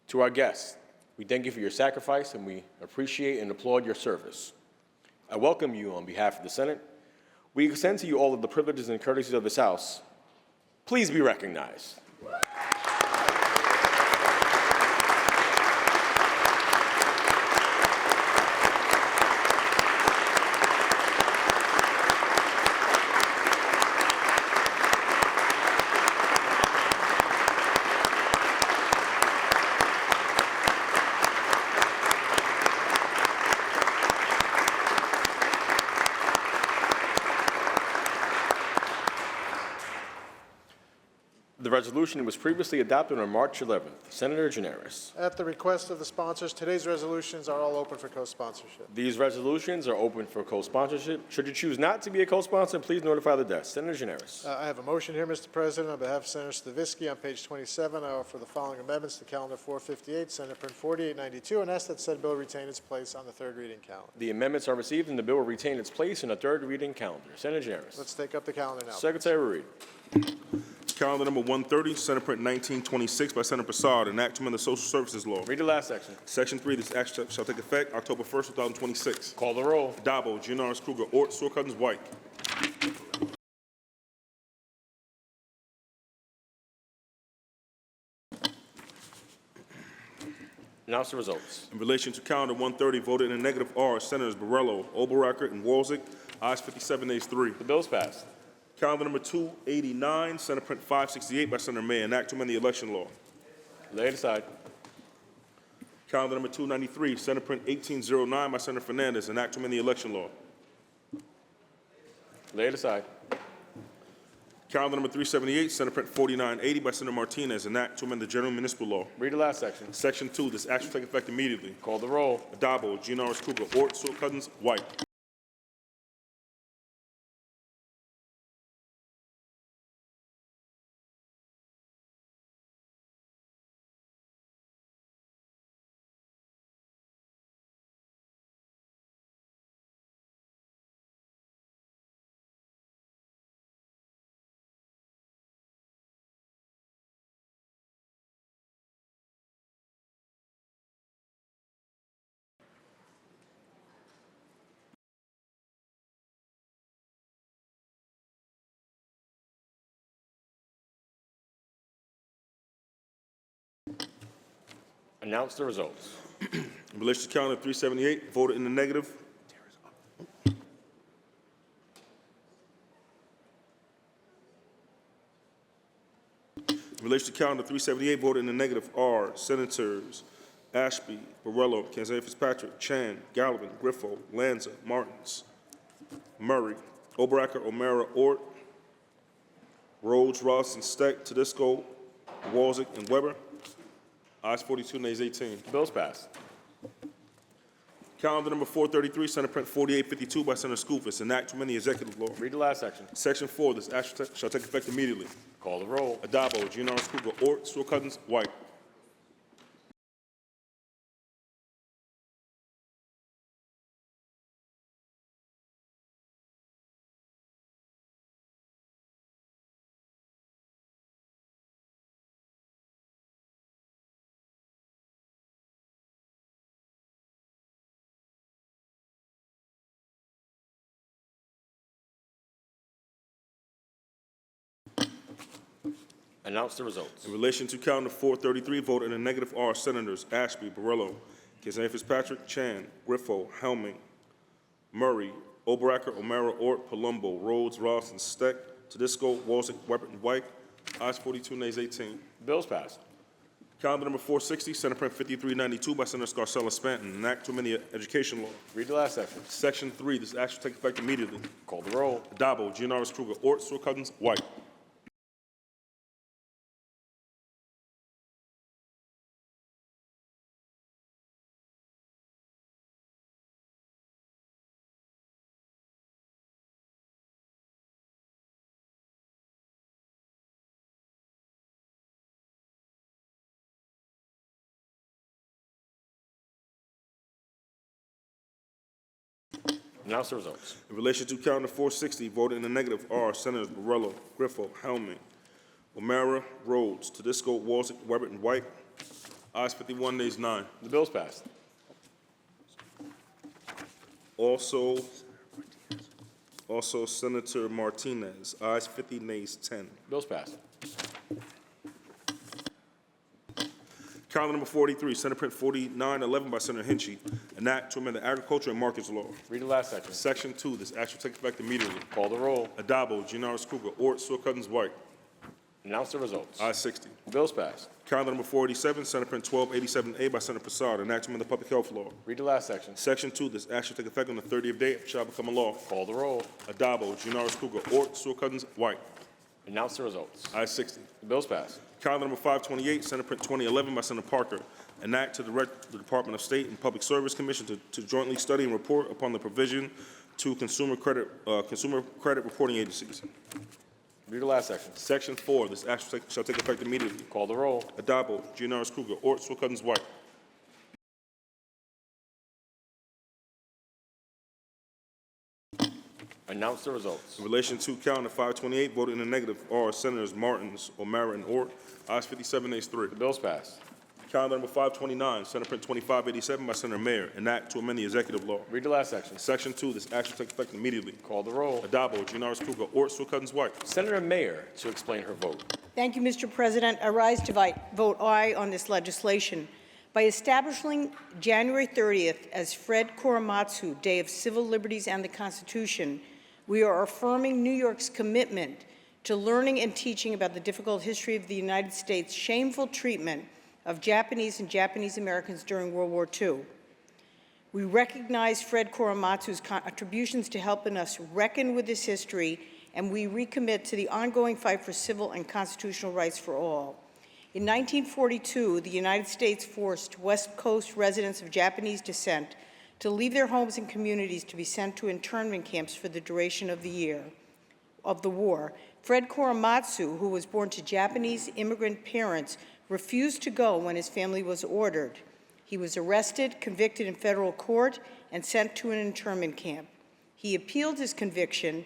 [SPEAKER 1] To our guests, we thank you for your sacrifice and we appreciate and applaud your service. I welcome you on behalf of the Senate. We extend to you all of the privileges and courtesies of this House. Please be recognized. The resolution was previously adopted on March 11th. Senator Gianaris.
[SPEAKER 4] At the request of the sponsors, today's resolutions are all open for co-sponsorship.
[SPEAKER 1] These resolutions are open for co-sponsorship. Should you choose not to be a co-sponsor, please notify the desk. Senator Gianaris.
[SPEAKER 4] I have a motion here, Mr. President, on behalf of Senator Stavisky on page 27. I offer the following amendments to Calendar 458, Senate Print 4892, and ask that said bill retain its place on the third reading calendar.
[SPEAKER 1] The amendments are received and the bill will retain its place in the third reading calendar. Senator Gianaris.
[SPEAKER 4] Let's take up the calendar now.
[SPEAKER 1] Secretary will read.
[SPEAKER 3] Calendar number 130, Senate Print 1926 by Senator Prasad, an act to amend the Social Services Law.
[SPEAKER 1] Read the last section.
[SPEAKER 3] Section 3, this act shall take effect October 1st, 2026.
[SPEAKER 1] Call the roll.
[SPEAKER 3] Dabo, Gianaris, Kruger, Ort, Stewart Cousins, White.
[SPEAKER 1] Announce the results.
[SPEAKER 3] In relation to calendar 130, voted in the negative are Senators Borrello, Oberacker, and Walczak. Ayes 57, nays 3.
[SPEAKER 1] The bill is passed.
[SPEAKER 3] Calendar number 289, Senate Print 568 by Senator May, an act to amend the election law.
[SPEAKER 1] Lay it aside.
[SPEAKER 3] Calendar number 293, Senate Print 1809 by Senator Fernandez, an act to amend the election law.
[SPEAKER 1] Lay it aside.
[SPEAKER 3] Calendar number 378, Senate Print 4980 by Senator Martinez, an act to amend the general municipal law.
[SPEAKER 1] Read the last section.
[SPEAKER 3] Section 2, this act shall take effect immediately.
[SPEAKER 1] Call the roll.
[SPEAKER 3] Dabo, Gianaris, Kruger, Ort, Stewart Cousins, White.
[SPEAKER 1] Announce the results.
[SPEAKER 3] In relation to calendar 378, voted in the negative. In relation to calendar 378, voted in the negative are Senators Ashby, Borrello, Kanzania Fitzpatrick, Chan, Gallivan, Griffo, Lanza, Martins, Murray, Oberacker, O'Mara, Ort, Rhodes, Ross, and Steck, Tedisco, Walczak, and Weber. Ayes 42, nays 18.
[SPEAKER 1] The bill is passed.
[SPEAKER 3] Calendar number 433, Senate Print 4852 by Senator Skoufis, an act to amend the executive law.
[SPEAKER 1] Read the last section.
[SPEAKER 3] Section 4, this act shall take effect immediately.
[SPEAKER 1] Call the roll.
[SPEAKER 3] Adabo, Gianaris, Kruger, Ort, Stewart Cousins, White.
[SPEAKER 1] Announce the results.
[SPEAKER 3] In relation to calendar 433, voted in the negative are Senators Ashby, Borrello, Kanzania Fitzpatrick, Chan, Griffo, Helming, Murray, Oberacker, O'Mara, Ort, Palumbo, Rhodes, Ross, and Steck, Tedisco, Walczak, Weber, and White. Ayes 42, nays 18.
[SPEAKER 1] The bill is passed.
[SPEAKER 3] Calendar number 460, Senate Print 5392 by Senator Scarcella Stanton, an act to amend the education law.
[SPEAKER 1] Read the last section.
[SPEAKER 3] Section 3, this act shall take effect immediately.
[SPEAKER 1] Call the roll.
[SPEAKER 3] Adabo, Gianaris, Kruger, Ort, Stewart Cousins, White.
[SPEAKER 1] Announce the results.
[SPEAKER 3] In relation to calendar 460, voted in the negative are Senators Borrello, Griffo, Helming, O'Mara, Rhodes, Tedisco, Walczak, Weber, and White. Ayes 51, nays 9.
[SPEAKER 1] The bill is passed.
[SPEAKER 3] Also Senator Martinez. Ayes 50, nays 10.
[SPEAKER 1] Bill's passed.
[SPEAKER 3] Calendar number 43, Senate Print 4911 by Senator Hinchey, an act to amend the Agriculture and Markets Law.
[SPEAKER 1] Read the last section.
[SPEAKER 3] Section 2, this act shall take effect immediately.
[SPEAKER 1] Call the roll.
[SPEAKER 3] Adabo, Gianaris, Kruger, Ort, Stewart Cousins, White.
[SPEAKER 1] Announce the results.
[SPEAKER 3] Ayes 60.
[SPEAKER 1] The bill is passed.
[SPEAKER 3] Calendar number 487, Senate Print 1287A by Senator Prasad, an act to amend the Public Health Law.
[SPEAKER 1] Read the last section.
[SPEAKER 3] Section 2, this act shall take effect on the 30th day, it shall become a law.
[SPEAKER 1] Call the roll.
[SPEAKER 3] Adabo, Gianaris, Kruger, Ort, Stewart Cousins, White.
[SPEAKER 1] Announce the results.
[SPEAKER 3] Ayes 60.
[SPEAKER 1] The bill is passed.
[SPEAKER 3] Calendar number 528, Senate Print 2011 by Senator Parker. An act to direct the Department of State and Public Service Commission to jointly study and report upon the provision to consumer credit reporting agencies.
[SPEAKER 1] Read the last section.
[SPEAKER 3] Section 4, this act shall take effect immediately.
[SPEAKER 1] Call the roll.
[SPEAKER 3] Adabo, Gianaris Kruger, Ort, Sewell Cousins, White.
[SPEAKER 1] Announce the results.
[SPEAKER 3] In relation to calendar 528, voted in the negative are Senators Martins, O'Mara, and Ort. Ayes 57, ayes 3.
[SPEAKER 1] The bill is passed.
[SPEAKER 3] Calendar number 529, Senate Print 2587 by Senator Mayer, an act to amend the executive law.
[SPEAKER 1] Read the last section.
[SPEAKER 3] Section 2, this act shall take effect immediately.
[SPEAKER 1] Call the roll.
[SPEAKER 3] Adabo, Gianaris Kruger, Ort, Sewell Cousins, White.
[SPEAKER 1] Senator Mayer to explain her vote.
[SPEAKER 15] Thank you, Mr. President. I rise to vote aye on this legislation. By establishing January 30th as Fred Korematsu Day of Civil Liberties and the Constitution, we are affirming New York's commitment to learning and teaching about the difficult history of the United States' shameful treatment of Japanese and Japanese Americans during World War II. We recognize Fred Korematsu's contributions to helping us reckon with this history, and we recommit to the ongoing fight for civil and constitutional rights for all. In 1942, the United States forced West Coast residents of Japanese descent to leave their homes and communities to be sent to internment camps for the duration of the war. Fred Korematsu, who was born to Japanese immigrant parents, refused to go when his family was ordered. He was arrested, convicted in federal court, and sent to an internment camp. He appealed his conviction,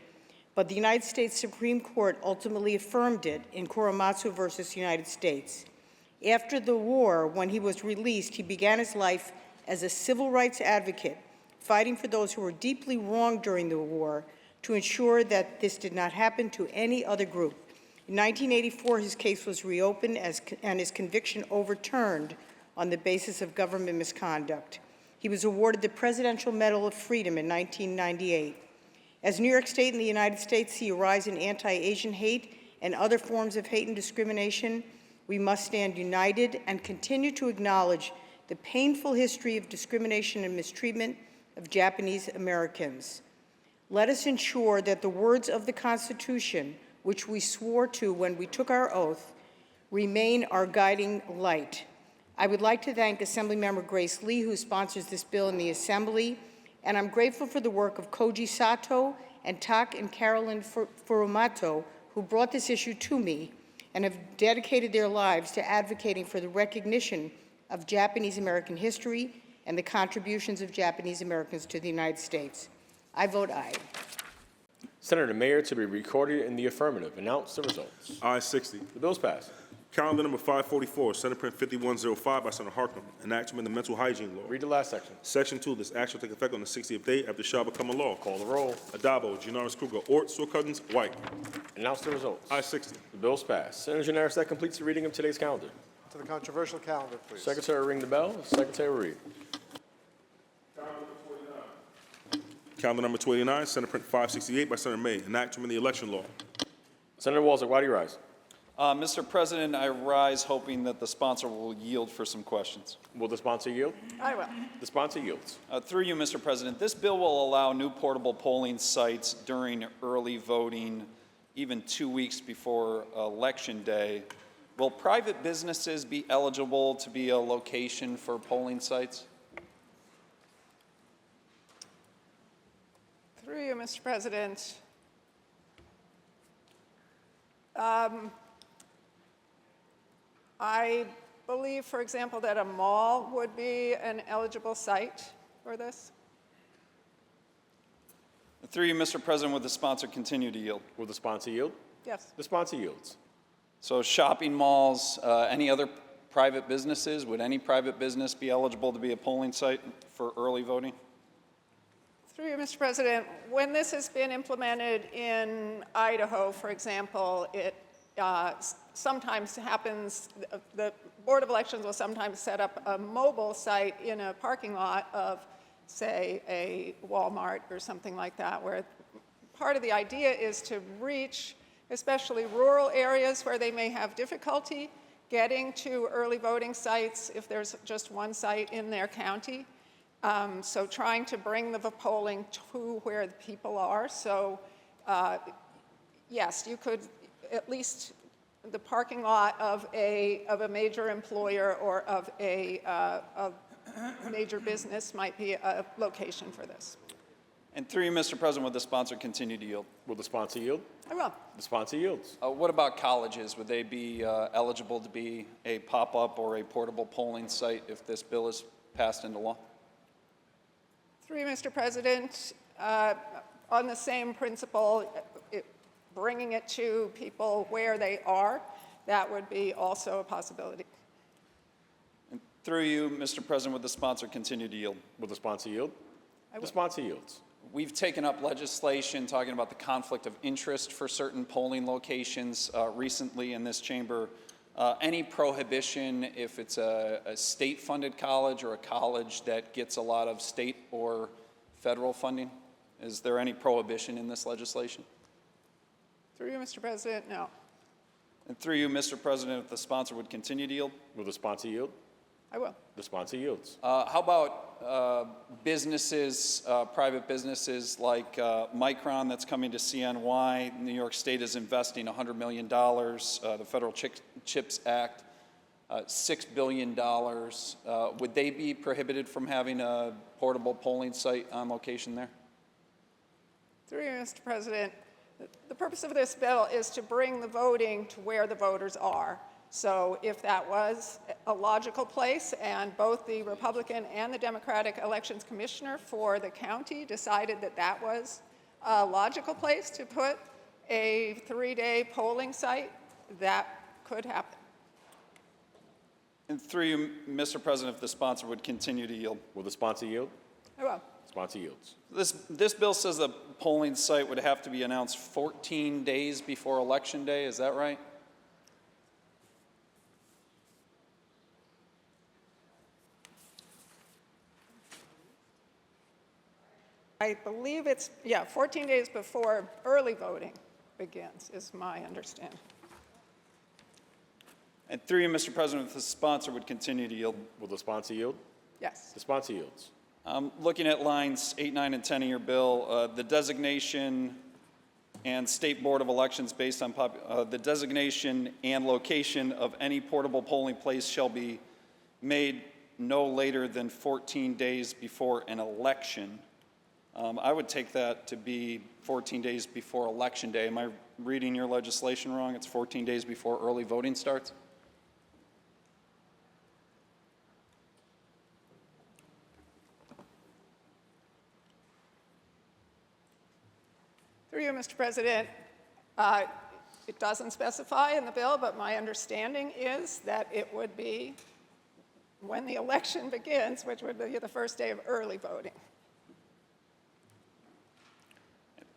[SPEAKER 15] but the United States Supreme Court ultimately affirmed it in Korematsu versus United States. After the war, when he was released, he began his life as a civil rights advocate, fighting for those who were deeply wronged during the war to ensure that this did not happen to any other group. In 1984, his case was reopened and his conviction overturned on the basis of government misconduct. He was awarded the Presidential Medal of Freedom in 1998. As New York State and the United States see a rise in anti-Asian hate and other forms of hate and discrimination, we must stand united and continue to acknowledge the painful history of discrimination and mistreatment of Japanese Americans. Let us ensure that the words of the Constitution, which we swore to when we took our oath, remain our guiding light. I would like to thank Assemblymember Grace Lee, who sponsors this bill in the Assembly, and I'm grateful for the work of Koji Sato and Tak and Carolyn Furumoto, who brought this issue to me and have dedicated their lives to advocating for the recognition of Japanese American history and the contributions of Japanese Americans to the United States. I vote aye.
[SPEAKER 1] Senator Mayer to be recorded in the affirmative. Announce the results.
[SPEAKER 3] Ayes 60.
[SPEAKER 1] The bill is passed.
[SPEAKER 3] Calendar number 544, Senate Print 5105 by Senator Harkin, an act to amend the mental hygiene law.
[SPEAKER 1] Read the last section.
[SPEAKER 3] Section 2, this act shall take effect on the 60th day after it shall become a law.
[SPEAKER 1] Call the roll.
[SPEAKER 3] Adabo, Gianaris Kruger, Ort, Sewell Cousins, White.
[SPEAKER 1] Announce the results.
[SPEAKER 3] Ayes 60.
[SPEAKER 1] The bill is passed. Senator Gianaris, that completes the reading of today's calendar.
[SPEAKER 4] To the controversial calendar, please.
[SPEAKER 1] Secretary, ring the bell. Secretary will read.
[SPEAKER 3] Calendar number 289, Senate Print 568 by Senator May, an act to amend the election law.
[SPEAKER 1] Senator Walzer, why do you rise?
[SPEAKER 16] Mr. President, I rise hoping that the sponsor will yield for some questions.
[SPEAKER 1] Will the sponsor yield?
[SPEAKER 15] I will.
[SPEAKER 1] The sponsor yields.
[SPEAKER 16] Through you, Mr. President, this bill will allow new portable polling sites during early voting, even 2 weeks before Election Day. Will private businesses be eligible to be a location for polling sites?
[SPEAKER 17] Through you, Mr. President. I believe, for example, that a mall would be an eligible site for this.
[SPEAKER 16] Through you, Mr. President, would the sponsor continue to yield?
[SPEAKER 1] Will the sponsor yield?
[SPEAKER 17] Yes.
[SPEAKER 1] The sponsor yields.
[SPEAKER 16] So shopping malls, any other private businesses, would any private business be eligible to be a polling site for early voting?
[SPEAKER 17] Through you, Mr. President, when this has been implemented in Idaho, for example, it sometimes happens, the Board of Elections will sometimes set up a mobile site in a parking lot of, say, a Walmart or something like that, where part of the idea is to reach especially rural areas where they may have difficulty getting to early voting sites if there's just one site in their county. So trying to bring the polling to where the people are. So yes, you could at least the parking lot of a major employer or of a major business might be a location for this.
[SPEAKER 16] And through you, Mr. President, would the sponsor continue to yield?
[SPEAKER 1] Will the sponsor yield?
[SPEAKER 17] I will.
[SPEAKER 1] The sponsor yields.
[SPEAKER 16] What about colleges? Would they be eligible to be a pop-up or a portable polling site if this bill is passed into law?
[SPEAKER 17] Through you, Mr. President, on the same principle, bringing it to people where they are, that would be also a possibility.
[SPEAKER 16] And through you, Mr. President, would the sponsor continue to yield?
[SPEAKER 1] Will the sponsor yield?
[SPEAKER 17] I will.
[SPEAKER 1] The sponsor yields.
[SPEAKER 16] We've taken up legislation talking about the conflict of interest for certain polling locations recently in this chamber. Any prohibition if it's a state-funded college or a college that gets a lot of state or federal funding? Is there any prohibition in this legislation?
[SPEAKER 17] Through you, Mr. President, no.
[SPEAKER 16] And through you, Mr. President, if the sponsor would continue to yield?
[SPEAKER 1] Will the sponsor yield?
[SPEAKER 17] I will.
[SPEAKER 1] The sponsor yields.
[SPEAKER 16] How about businesses, private businesses like Micron that's coming to CNY? New York State is investing $100 million. The Federal CHIPS Act, $6 billion. Would they be prohibited from having a portable polling site on location there?
[SPEAKER 17] Through you, Mr. President, the purpose of this bill is to bring the voting to where the voters are. So if that was a logical place and both the Republican and the Democratic Elections Commissioner for the county decided that that was a logical place to put a 3-day polling site, that could happen.
[SPEAKER 16] And through you, Mr. President, if the sponsor would continue to yield.
[SPEAKER 1] Will the sponsor yield?
[SPEAKER 17] I will.
[SPEAKER 1] Sponsor yields.
[SPEAKER 16] This bill says the polling site would have to be announced 14 days before Election Day. Is that right?
[SPEAKER 17] I believe it's, 14 days before early voting begins, is my understanding.
[SPEAKER 16] And through you, Mr. President, if the sponsor would continue to yield.
[SPEAKER 1] Will the sponsor yield?
[SPEAKER 17] Yes.
[SPEAKER 1] The sponsor yields.
[SPEAKER 16] Looking at lines 8, 9, and 10 of your bill, the designation and State Board of Elections based on the designation and location of any portable polling place shall be made no later than 14 days before an election. I would take that to be 14 days before Election Day. Am I reading your legislation wrong? It's 14 days before early voting starts?
[SPEAKER 17] Through you, Mr. President, it doesn't specify in the bill, but my understanding is that it would be when the election begins, which would be the first day of early voting.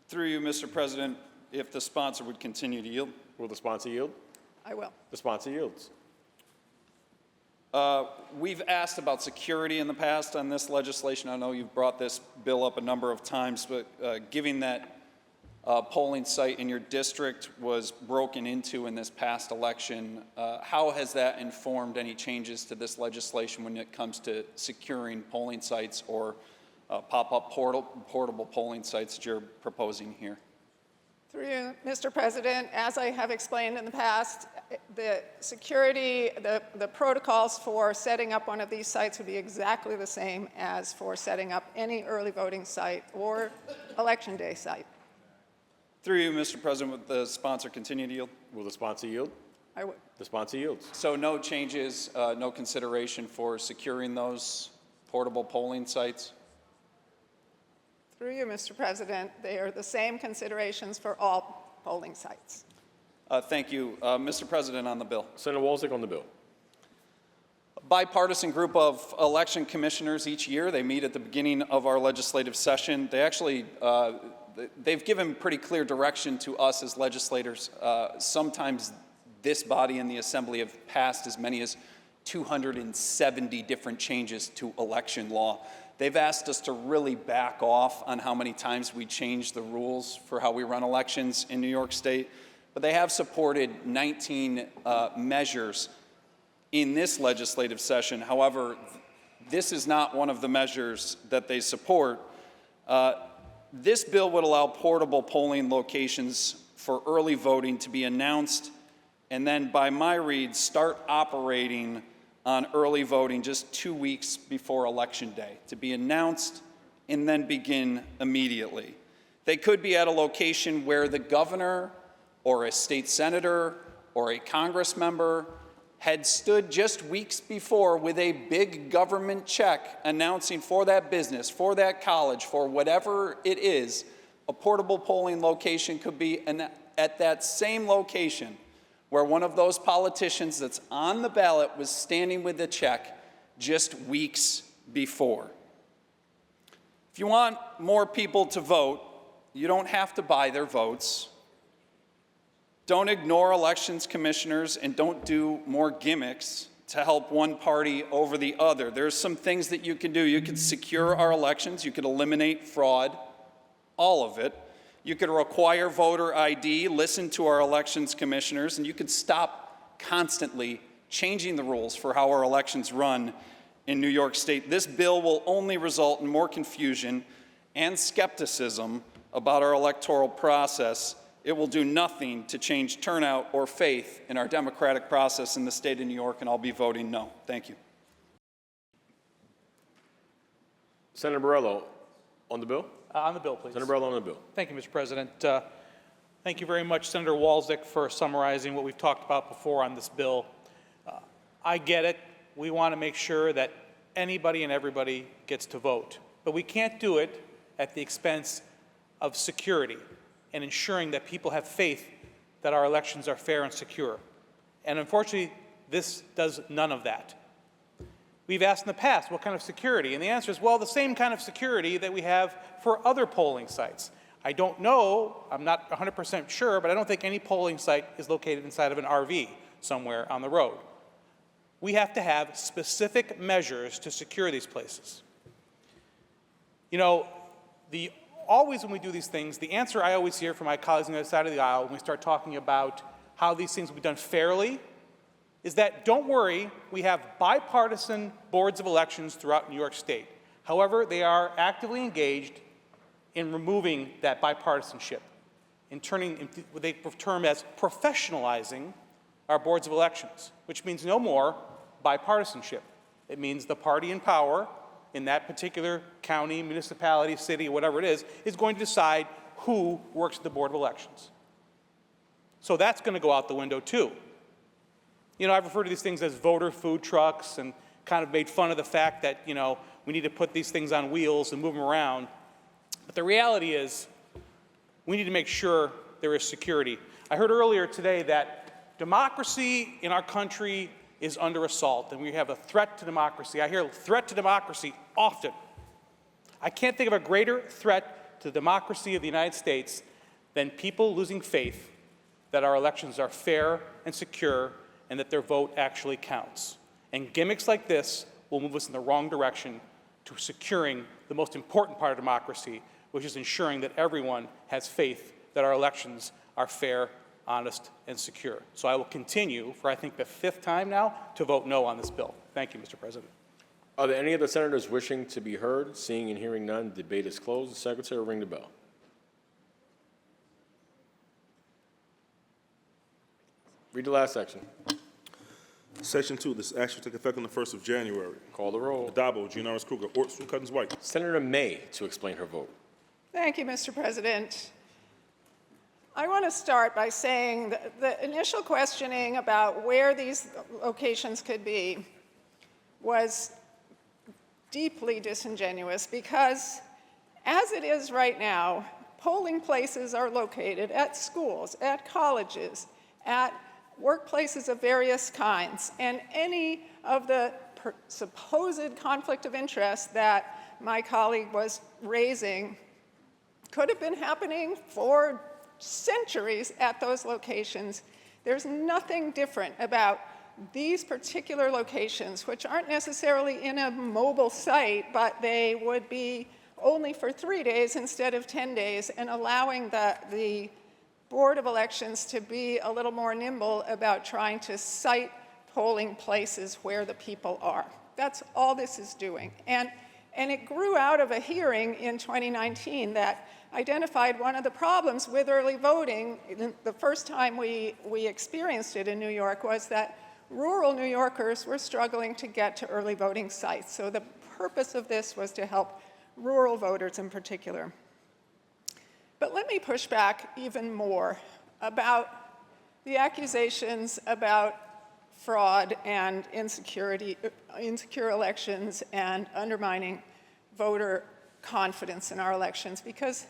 [SPEAKER 16] Through you, Mr. President, if the sponsor would continue to yield.
[SPEAKER 1] Will the sponsor yield?
[SPEAKER 17] I will.
[SPEAKER 1] The sponsor yields.
[SPEAKER 16] We've asked about security in the past on this legislation. I know you've brought this bill up a number of times, but given that polling site in your district was broken into in this past election, how has that informed any changes to this legislation when it comes to securing polling sites or pop-up portable polling sites that you're proposing here?
[SPEAKER 17] Through you, Mr. President, as I have explained in the past, the security, the protocols for setting up one of these sites would be exactly the same as for setting up any early voting site or election day site.
[SPEAKER 16] Through you, Mr. President, would the sponsor continue to yield?
[SPEAKER 1] Will the sponsor yield?
[SPEAKER 17] I would.
[SPEAKER 1] The sponsor yields.
[SPEAKER 16] So no changes, no consideration for securing those portable polling sites?
[SPEAKER 17] Through you, Mr. President, they are the same considerations for all polling sites.
[SPEAKER 16] Thank you. Mr. President, on the bill.
[SPEAKER 1] Senator Walczyk on the bill.
[SPEAKER 16] A bipartisan group of election commissioners each year, they meet at the beginning of our legislative session. They actually, they've given pretty clear direction to us as legislators. Sometimes this body and the Assembly have passed as many as 270 different changes to election law. They've asked us to really back off on how many times we change the rules for how we run elections in New York State, but they have supported 19 measures in this legislative session. However, this is not one of the measures that they support. This bill would allow portable polling locations for early voting to be announced, and then by my read, start operating on early voting just 2 weeks before Election Day, to be announced and then begin immediately. They could be at a location where the governor or a state senator or a Congress member had stood just weeks before with a big government check announcing for that business, for that college, for whatever it is. A portable polling location could be at that same location where one of those politicians that's on the ballot was standing with the check just weeks before. If you want more people to vote, you don't have to buy their votes. Don't ignore elections commissioners and don't do more gimmicks to help one party over the other. There's some things that you can do. You could secure our elections. You could eliminate fraud, all of it. You could require voter ID, listen to our elections commissioners, and you could stop constantly changing the rules for how our elections run in New York State. This bill will only result in more confusion and skepticism about our electoral process. It will do nothing to change turnout or faith in our democratic process in the state of New York, and I'll be voting no. Thank you.
[SPEAKER 1] Senator Borrello, on the bill?
[SPEAKER 12] On the bill, please.
[SPEAKER 1] Senator Borrello on the bill.
[SPEAKER 12] Thank you, Mr. President. Thank you very much, Senator Walczak, for summarizing what we've talked about before on this bill. I get it. We want to make sure that anybody and everybody gets to vote. But we can't do it at the expense of security and ensuring that people have faith that our elections are fair and secure. And unfortunately, this does none of that. We've asked in the past, what kind of security? And the answer is, well, the same kind of security that we have for other polling sites. I don't know, I'm not 100% sure, but I don't think any polling site is located inside of an RV somewhere on the road. We have to have specific measures to secure these places. You know, always when we do these things, the answer I always hear from my colleagues on the other side of the aisle when we start talking about how these things will be done fairly is that, don't worry, we have bipartisan boards of elections throughout New York State. However, they are actively engaged in removing that bipartisanship, in turning what they term as professionalizing our boards of elections, which means no more bipartisanship. It means the party in power in that particular county, municipality, city, whatever it is going to decide who works at the Board of Elections. So that's going to go out the window too. You know, I've referred to these things as voter food trucks and kind of made fun of the fact that, you know, we need to put these things on wheels and move them around. But the reality is we need to make sure there is security. I heard earlier today that democracy in our country is under assault, and we have a threat to democracy. I hear threat to democracy often. I can't think of a greater threat to the democracy of the United States than people losing faith that our elections are fair and secure and that their vote actually counts. And gimmicks like this will move us in the wrong direction to securing the most important part of democracy, which is ensuring that everyone has faith that our elections are fair, honest, and secure. So I will continue, for I think the 5th time now, to vote no on this bill. Thank you, Mr. President.
[SPEAKER 1] Are there any other senators wishing to be heard? Seeing and hearing none, debate is closed. The Secretary will ring the bell. Read the last section.
[SPEAKER 3] Section 2, this act shall take effect on the 1st of January.
[SPEAKER 1] Call the roll.
[SPEAKER 3] Adabo, Gianaris Kruger, Ort, Student-Cuttings White.
[SPEAKER 1] Senator May to explain her vote.
[SPEAKER 17] Thank you, Mr. President. I want to start by saying that the initial questioning about where these locations could be was deeply disingenuous because, as it is right now, polling places are located at schools, at colleges, at workplaces of various kinds, and any of the supposed conflict of interest that my colleague was raising could have been happening for centuries at those locations. There's nothing different about these particular locations, which aren't necessarily in a mobile site, but they would be only for 3 days instead of 10 days, and allowing the Board of Elections to be a little more nimble about trying to site polling places where the people are. That's all this is doing. And it grew out of a hearing in 2019 that identified one of the problems with early voting. The first time we experienced it in New York was that rural New Yorkers were struggling to get to early voting sites. So the purpose of this was to help rural voters in particular. But let me push back even more about the accusations about fraud and insecure elections and undermining voter confidence in our elections, because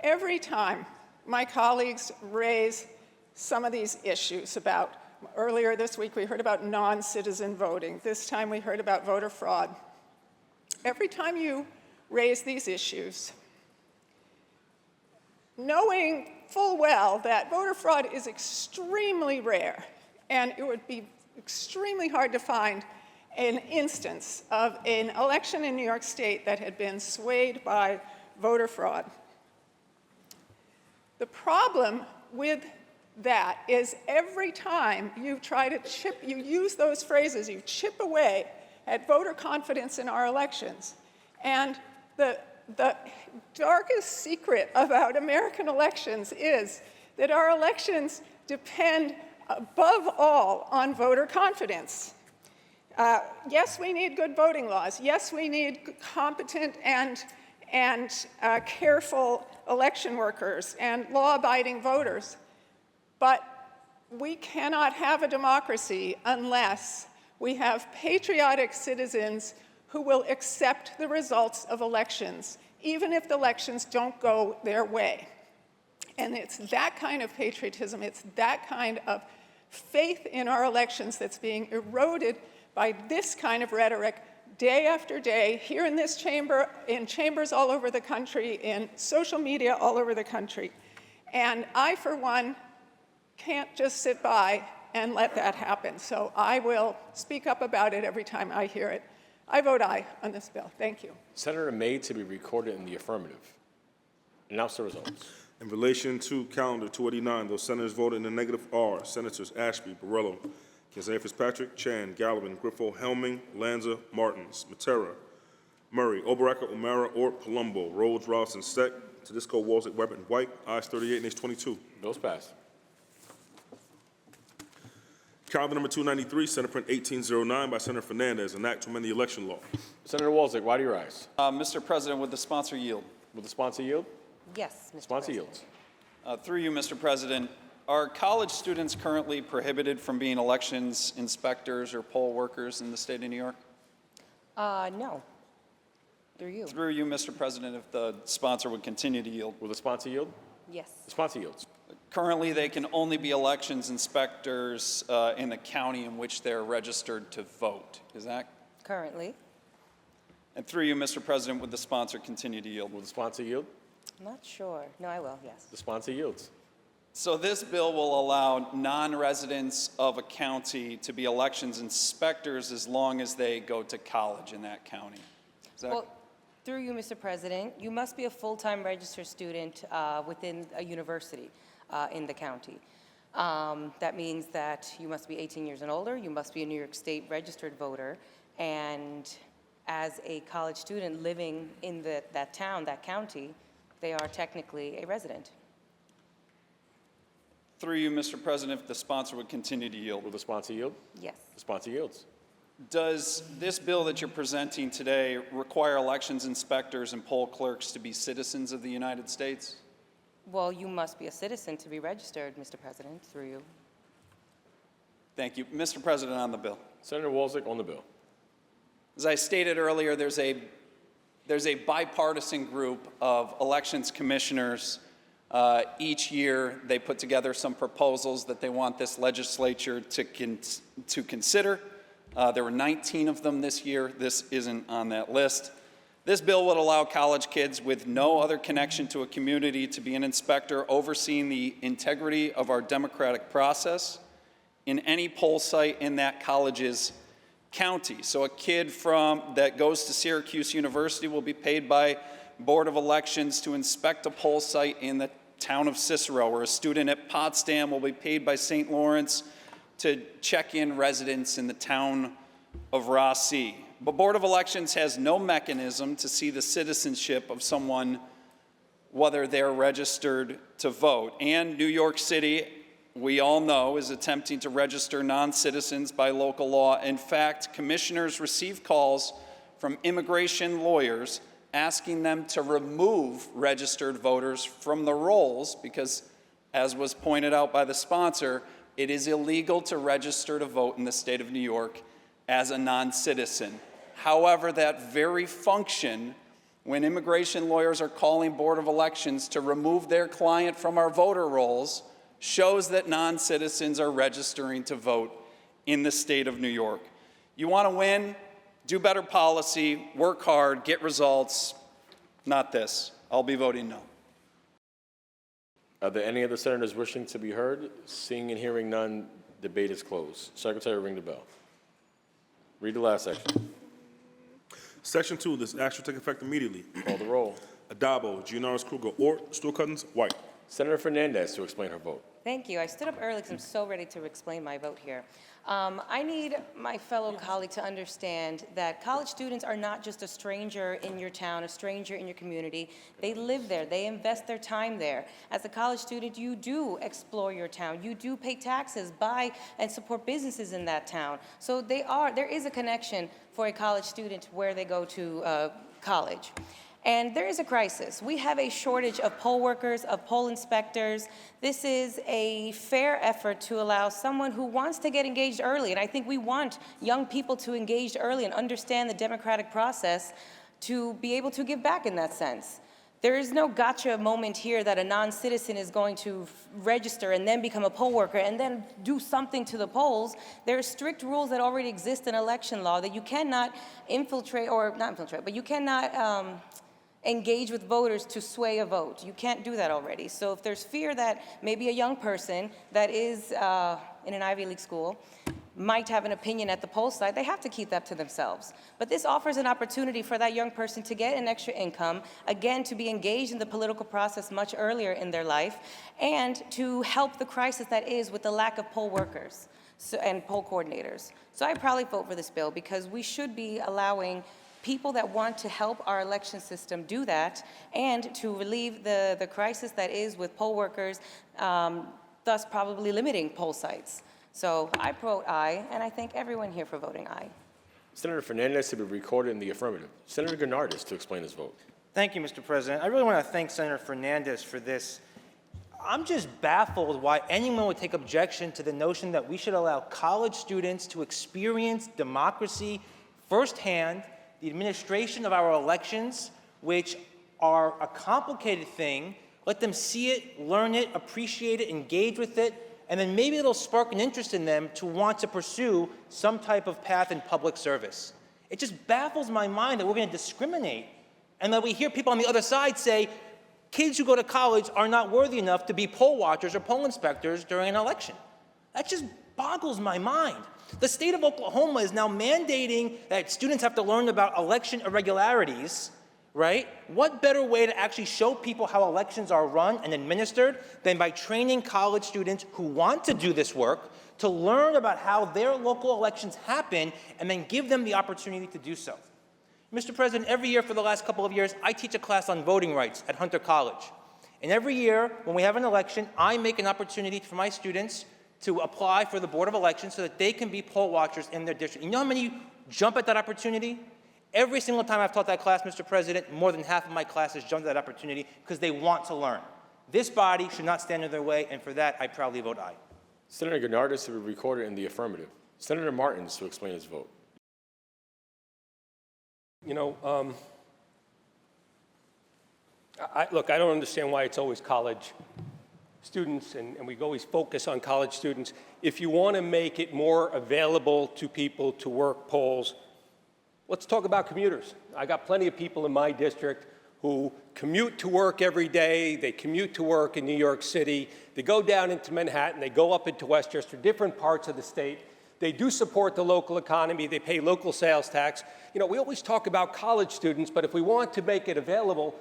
[SPEAKER 17] every time my colleagues raise some of these issues about, earlier this week we heard about non-citizen voting, this time we heard about voter fraud. Every time you raise these issues, knowing full well that voter fraud is extremely rare, and it would be extremely hard to find an instance of an election in New York State that had been swayed by voter fraud. The problem with that is every time you try to you use those phrases, you chip away at voter confidence in our elections. And the darkest secret about American elections is that our elections depend above all on voter confidence. Yes, we need good voting laws. Yes, we need competent and careful election workers and law-abiding voters. But we cannot have a democracy unless we have patriotic citizens who will accept the results of elections, even if the elections don't go their way. And it's that kind of patriotism, it's that kind of faith in our elections that's being eroded by this kind of rhetoric day after day, here in this chamber, in chambers all over the country, in social media all over the country. And I, for one, can't just sit by and let that happen. So I will speak up about it every time I hear it. I vote aye on this bill. Thank you.
[SPEAKER 1] Senator May to be recorded in the affirmative. Announce the results.
[SPEAKER 3] In relation to calendar 289, those senators voted in the negative are Senators Ashby, Borrello, Kinsey Fitzpatrick, Chan, Gallivan, Griffo, Helming, Lanza, Martins, Matera, Murray, Oberaka, O'Mara, Ort, Palumbo, Rhodes, Ross, and Steck, Tedisco, Walzek, Webb, and White. Ayes 38, nays 22.
[SPEAKER 1] Bills passed.
[SPEAKER 3] Calendar number 293, Senate Print 1809 by Senator Fernandez, an act to amend the election law.
[SPEAKER 1] Senator Walzek, why do you rise?
[SPEAKER 16] Mr. President, would the sponsor yield?
[SPEAKER 1] Will the sponsor yield?
[SPEAKER 11] Yes, Mr.
[SPEAKER 1] Sponsor
[SPEAKER 11] President.
[SPEAKER 1] yields.
[SPEAKER 16] Through you, Mr. President, are college students currently prohibited from being elections inspectors or poll workers in the state of New York?
[SPEAKER 11] No. Through you.
[SPEAKER 16] Through you, Mr. President, if the sponsor would continue to yield.
[SPEAKER 1] Will the sponsor yield?
[SPEAKER 11] Yes.
[SPEAKER 1] The sponsor yields.
[SPEAKER 16] Currently, they can only be elections inspectors in the county in which they're registered to vote. Is that?
[SPEAKER 11] Currently.
[SPEAKER 16] And through you, Mr. President, would the sponsor continue to yield?
[SPEAKER 1] Will the sponsor yield?
[SPEAKER 11] I'm not sure. No, I will, yes.
[SPEAKER 1] The sponsor yields.
[SPEAKER 16] So this bill will allow non-residents of a county to be elections inspectors as long as they go to college in that county. Is that?
[SPEAKER 11] Well, through you, Mr. President, you must be a full-time registered student within a university in the county. That means that you must be 18 years and older, you must be a New York State registered voter, and as a college student living in that town, that county, they are technically a resident.
[SPEAKER 16] Through you, Mr. President, if the sponsor would continue to yield.
[SPEAKER 1] Will the sponsor yield?
[SPEAKER 11] Yes.
[SPEAKER 1] The sponsor yields.
[SPEAKER 16] Does this bill that you're presenting today require elections inspectors and poll clerks to be citizens of the United States?
[SPEAKER 11] Well, you must be a citizen to be registered, Mr. President, through you.
[SPEAKER 16] Thank you. Mr. President, on the bill.
[SPEAKER 1] Senator Walzek on the bill.
[SPEAKER 16] As I stated earlier, there's a bipartisan group of elections commissioners. Each year, they put together some proposals that they want this legislature to consider. There were 19 of them this year. This isn't on that list. This bill would allow college kids with no other connection to a community to be an inspector overseeing the integrity of our democratic process in any poll site in that college's county. So a kid that goes to Syracuse University will be paid by Board of Elections to inspect a poll site in the town of Cicero, or a student at Potsdam will be paid by St. Lawrence to check in residents in the town of Rossi. But Board of Elections has no mechanism to see the citizenship of someone whether they're registered to vote. And New York City, we all know, is attempting to register non-citizens by local law. In fact, commissioners receive calls from immigration lawyers asking them to remove registered voters from the rolls because, as was pointed out by the sponsor, it is illegal to register to vote in the state of New York as a non-citizen. However, that very function, when immigration lawyers are calling Board of Elections to remove their client from our voter rolls, shows that non-citizens are registering to vote in the state of New York. You want to win? Do better policy, work hard, get results. Not this. I'll be voting no.
[SPEAKER 1] Are there any other senators wishing to be heard? Seeing and hearing none, debate is closed. Secretary, ring the bell. Read the last section.
[SPEAKER 3] Section 2, this act shall take effect immediately.
[SPEAKER 1] Call the roll.
[SPEAKER 3] Addabbo, Gianaris Kruger, Ort, Stuhl-Cuttens, White.
[SPEAKER 1] Senator Fernandez to explain her vote.
[SPEAKER 18] Thank you. I stood up early because I'm so ready to explain my vote here. I need my fellow colleague to understand that college students are not just a stranger in your town, a stranger in your community. They live there. They invest their time there. As a college student, you do explore your town. You do pay taxes, buy and support businesses in that town. So there is a connection for a college student where they go to college. And there is a crisis. We have a shortage of poll workers, of poll inspectors. This is a fair effort to allow someone who wants to get engaged early, and I think we want young people to engage early and understand the democratic process to be able to give back in that sense. There is no gotcha moment here that a non-citizen is going to register and then become a poll worker and then do something to the polls. There are strict rules that already exist in election law that you cannot infiltrate, or not infiltrate, but you cannot engage with voters to sway a vote. You can't do that already. So if there's fear that maybe a young person that is in an Ivy League school might have an opinion at the poll site, they have to keep that to themselves. But this offers an opportunity for that young person to get an extra income, again, to be engaged in the political process much earlier in their life, and to help the crisis that is with the lack of poll workers and poll coordinators. So I probably vote for this bill because we should be allowing people that want to help our election system do that and to relieve the crisis that is with poll workers, thus probably limiting poll sites. So I vote aye, and I thank everyone here for voting aye.
[SPEAKER 1] Senator Fernandez to be recorded in the affirmative. Senator Gennardis to explain his vote.
[SPEAKER 5] Thank you, Mr. President. I really want to thank Senator Fernandez for this. I'm just baffled why anyone would take objection to the notion that we should allow college students to experience democracy firsthand, the administration of our elections, which are a complicated thing. Let them see it, learn it, appreciate it, engage with it, and then maybe it'll spark an interest in them to want to pursue some type of path in public service. It just baffles my mind that we're going to discriminate and that we hear people on the other side say kids who go to college are not worthy enough to be poll watchers or poll inspectors during an election. That just boggles my mind. The state of Oklahoma is now mandating that students have to learn about election irregularities, right? What better way to actually show people how elections are run and administered than by training college students who want to do this work to learn about how their local elections happen and then give them the opportunity to do so. Mr. President, every year for the last couple of years, I teach a class on voting rights at Hunter College. And every year, when we have an election, I make an opportunity for my students to apply for the Board of Elections so that they can be poll watchers in their district. You know how many jump at that opportunity? Every single time I've taught that class, Mr. President, more than half of my classes jump at that opportunity because they want to learn. This body should not stand in their way, and for that, I proudly vote aye.
[SPEAKER 1] Senator Gennardis to be recorded in the affirmative. Senator Martins to explain his vote.
[SPEAKER 19] You know, look, I don't understand why it's always college students, and we always focus on college students. If you want to make it more available to people to work polls, let's talk about commuters. I got plenty of people in my district who commute to work every day. They commute to work in New York City. They go down into Manhattan. They go up into Westchester, different parts of the state. They do support the local economy. They pay local sales tax. You know, we always talk about college students, but if we want to make it available,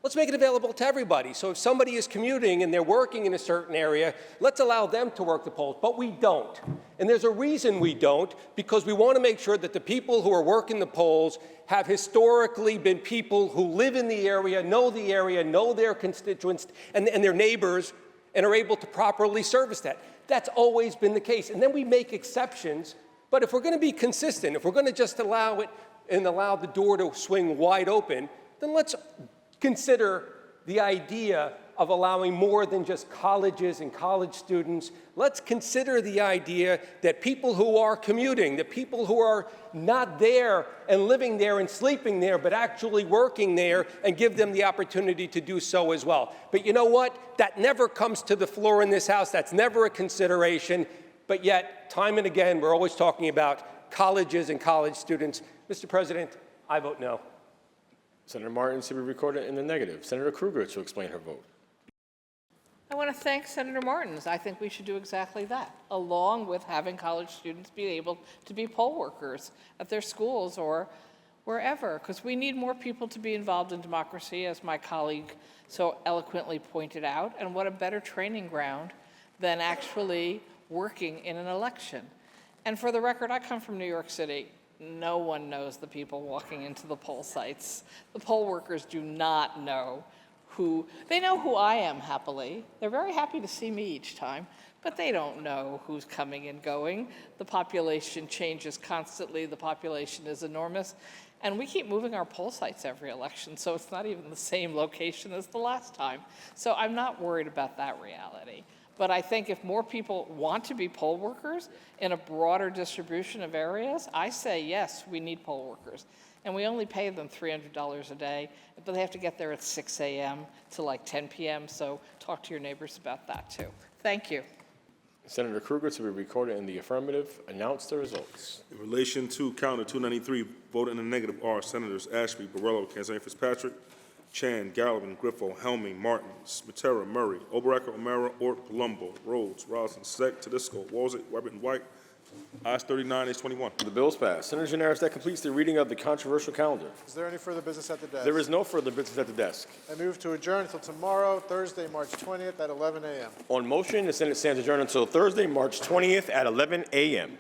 [SPEAKER 19] Let's make it available to everybody. So if somebody is commuting and they're working in a certain area, let's allow them to work the polls. But we don't. And there's a reason we don't, because we want to make sure that the people who are working the polls have historically been people who live in the area, know their constituents and their neighbors, and are able to properly service that. That's always been the case. And then we make exceptions. But if we're going to be consistent, if we're going to just allow it and allow the door to swing wide open, then let's consider the idea of allowing more than just colleges and college students. Let's consider the idea that people who are commuting, the people who are not there and living there and sleeping there, but actually working there, and give them the opportunity to do so as well. But you know what? That never comes to the floor in this House. That's never a consideration. But yet, time and again, we're always talking about colleges and college students. Mr. President, I vote no.
[SPEAKER 1] Senator Martin to be recorded in the negative. Senator Krueger to explain her vote.
[SPEAKER 20] I want to thank Senator Martins. I think we should do exactly that, along with having college students be able to be poll workers at their schools or wherever, because we need more people to be involved in democracy, as my colleague so eloquently pointed out, and what a better training ground than actually working in an election. And for the record, I come from New York City. No one knows the people walking into the poll sites. The poll workers do not know they know who I am, happily. They're very happy to see me each time, but they don't know who's coming and going. The population changes constantly. The population is enormous. And we keep moving our poll sites every election, so it's not even the same location as the last time. So I'm not worried about that reality. But I think if more people want to be poll workers in a broader distribution of areas, I say yes, we need poll workers. And we only pay them $300 a day, but they have to get there at 6 a.m. to like 10 p.m., so talk to your neighbors about that too. Thank you.
[SPEAKER 1] Senator Krueger to be recorded in the affirmative. Announce the results.
[SPEAKER 3] In relation to counter 293, voted in the negative are Senators Ashby, Borrello, Kanzani, Fitzpatrick, Chan, Gallivan, Griffo, Helming, Martins, Matera, Murray, Oberacker, O'Mara, Ort, Palumbo, Rhodes, Roslin, Steck, Tedisco, Walzett, Weber, and White. Ayes 39, ayes 21.
[SPEAKER 1] The bill is passed. Senator Gianaris, that completes the reading of the controversial calendar.
[SPEAKER 4] Is there any further business at the desk?
[SPEAKER 1] There is no further business at the desk.
[SPEAKER 4] I move to adjourn until tomorrow, Thursday, March 20th at 11 a.m.
[SPEAKER 1] On motion, the Senate stands adjourned until Thursday, March 20th at 11 a.m.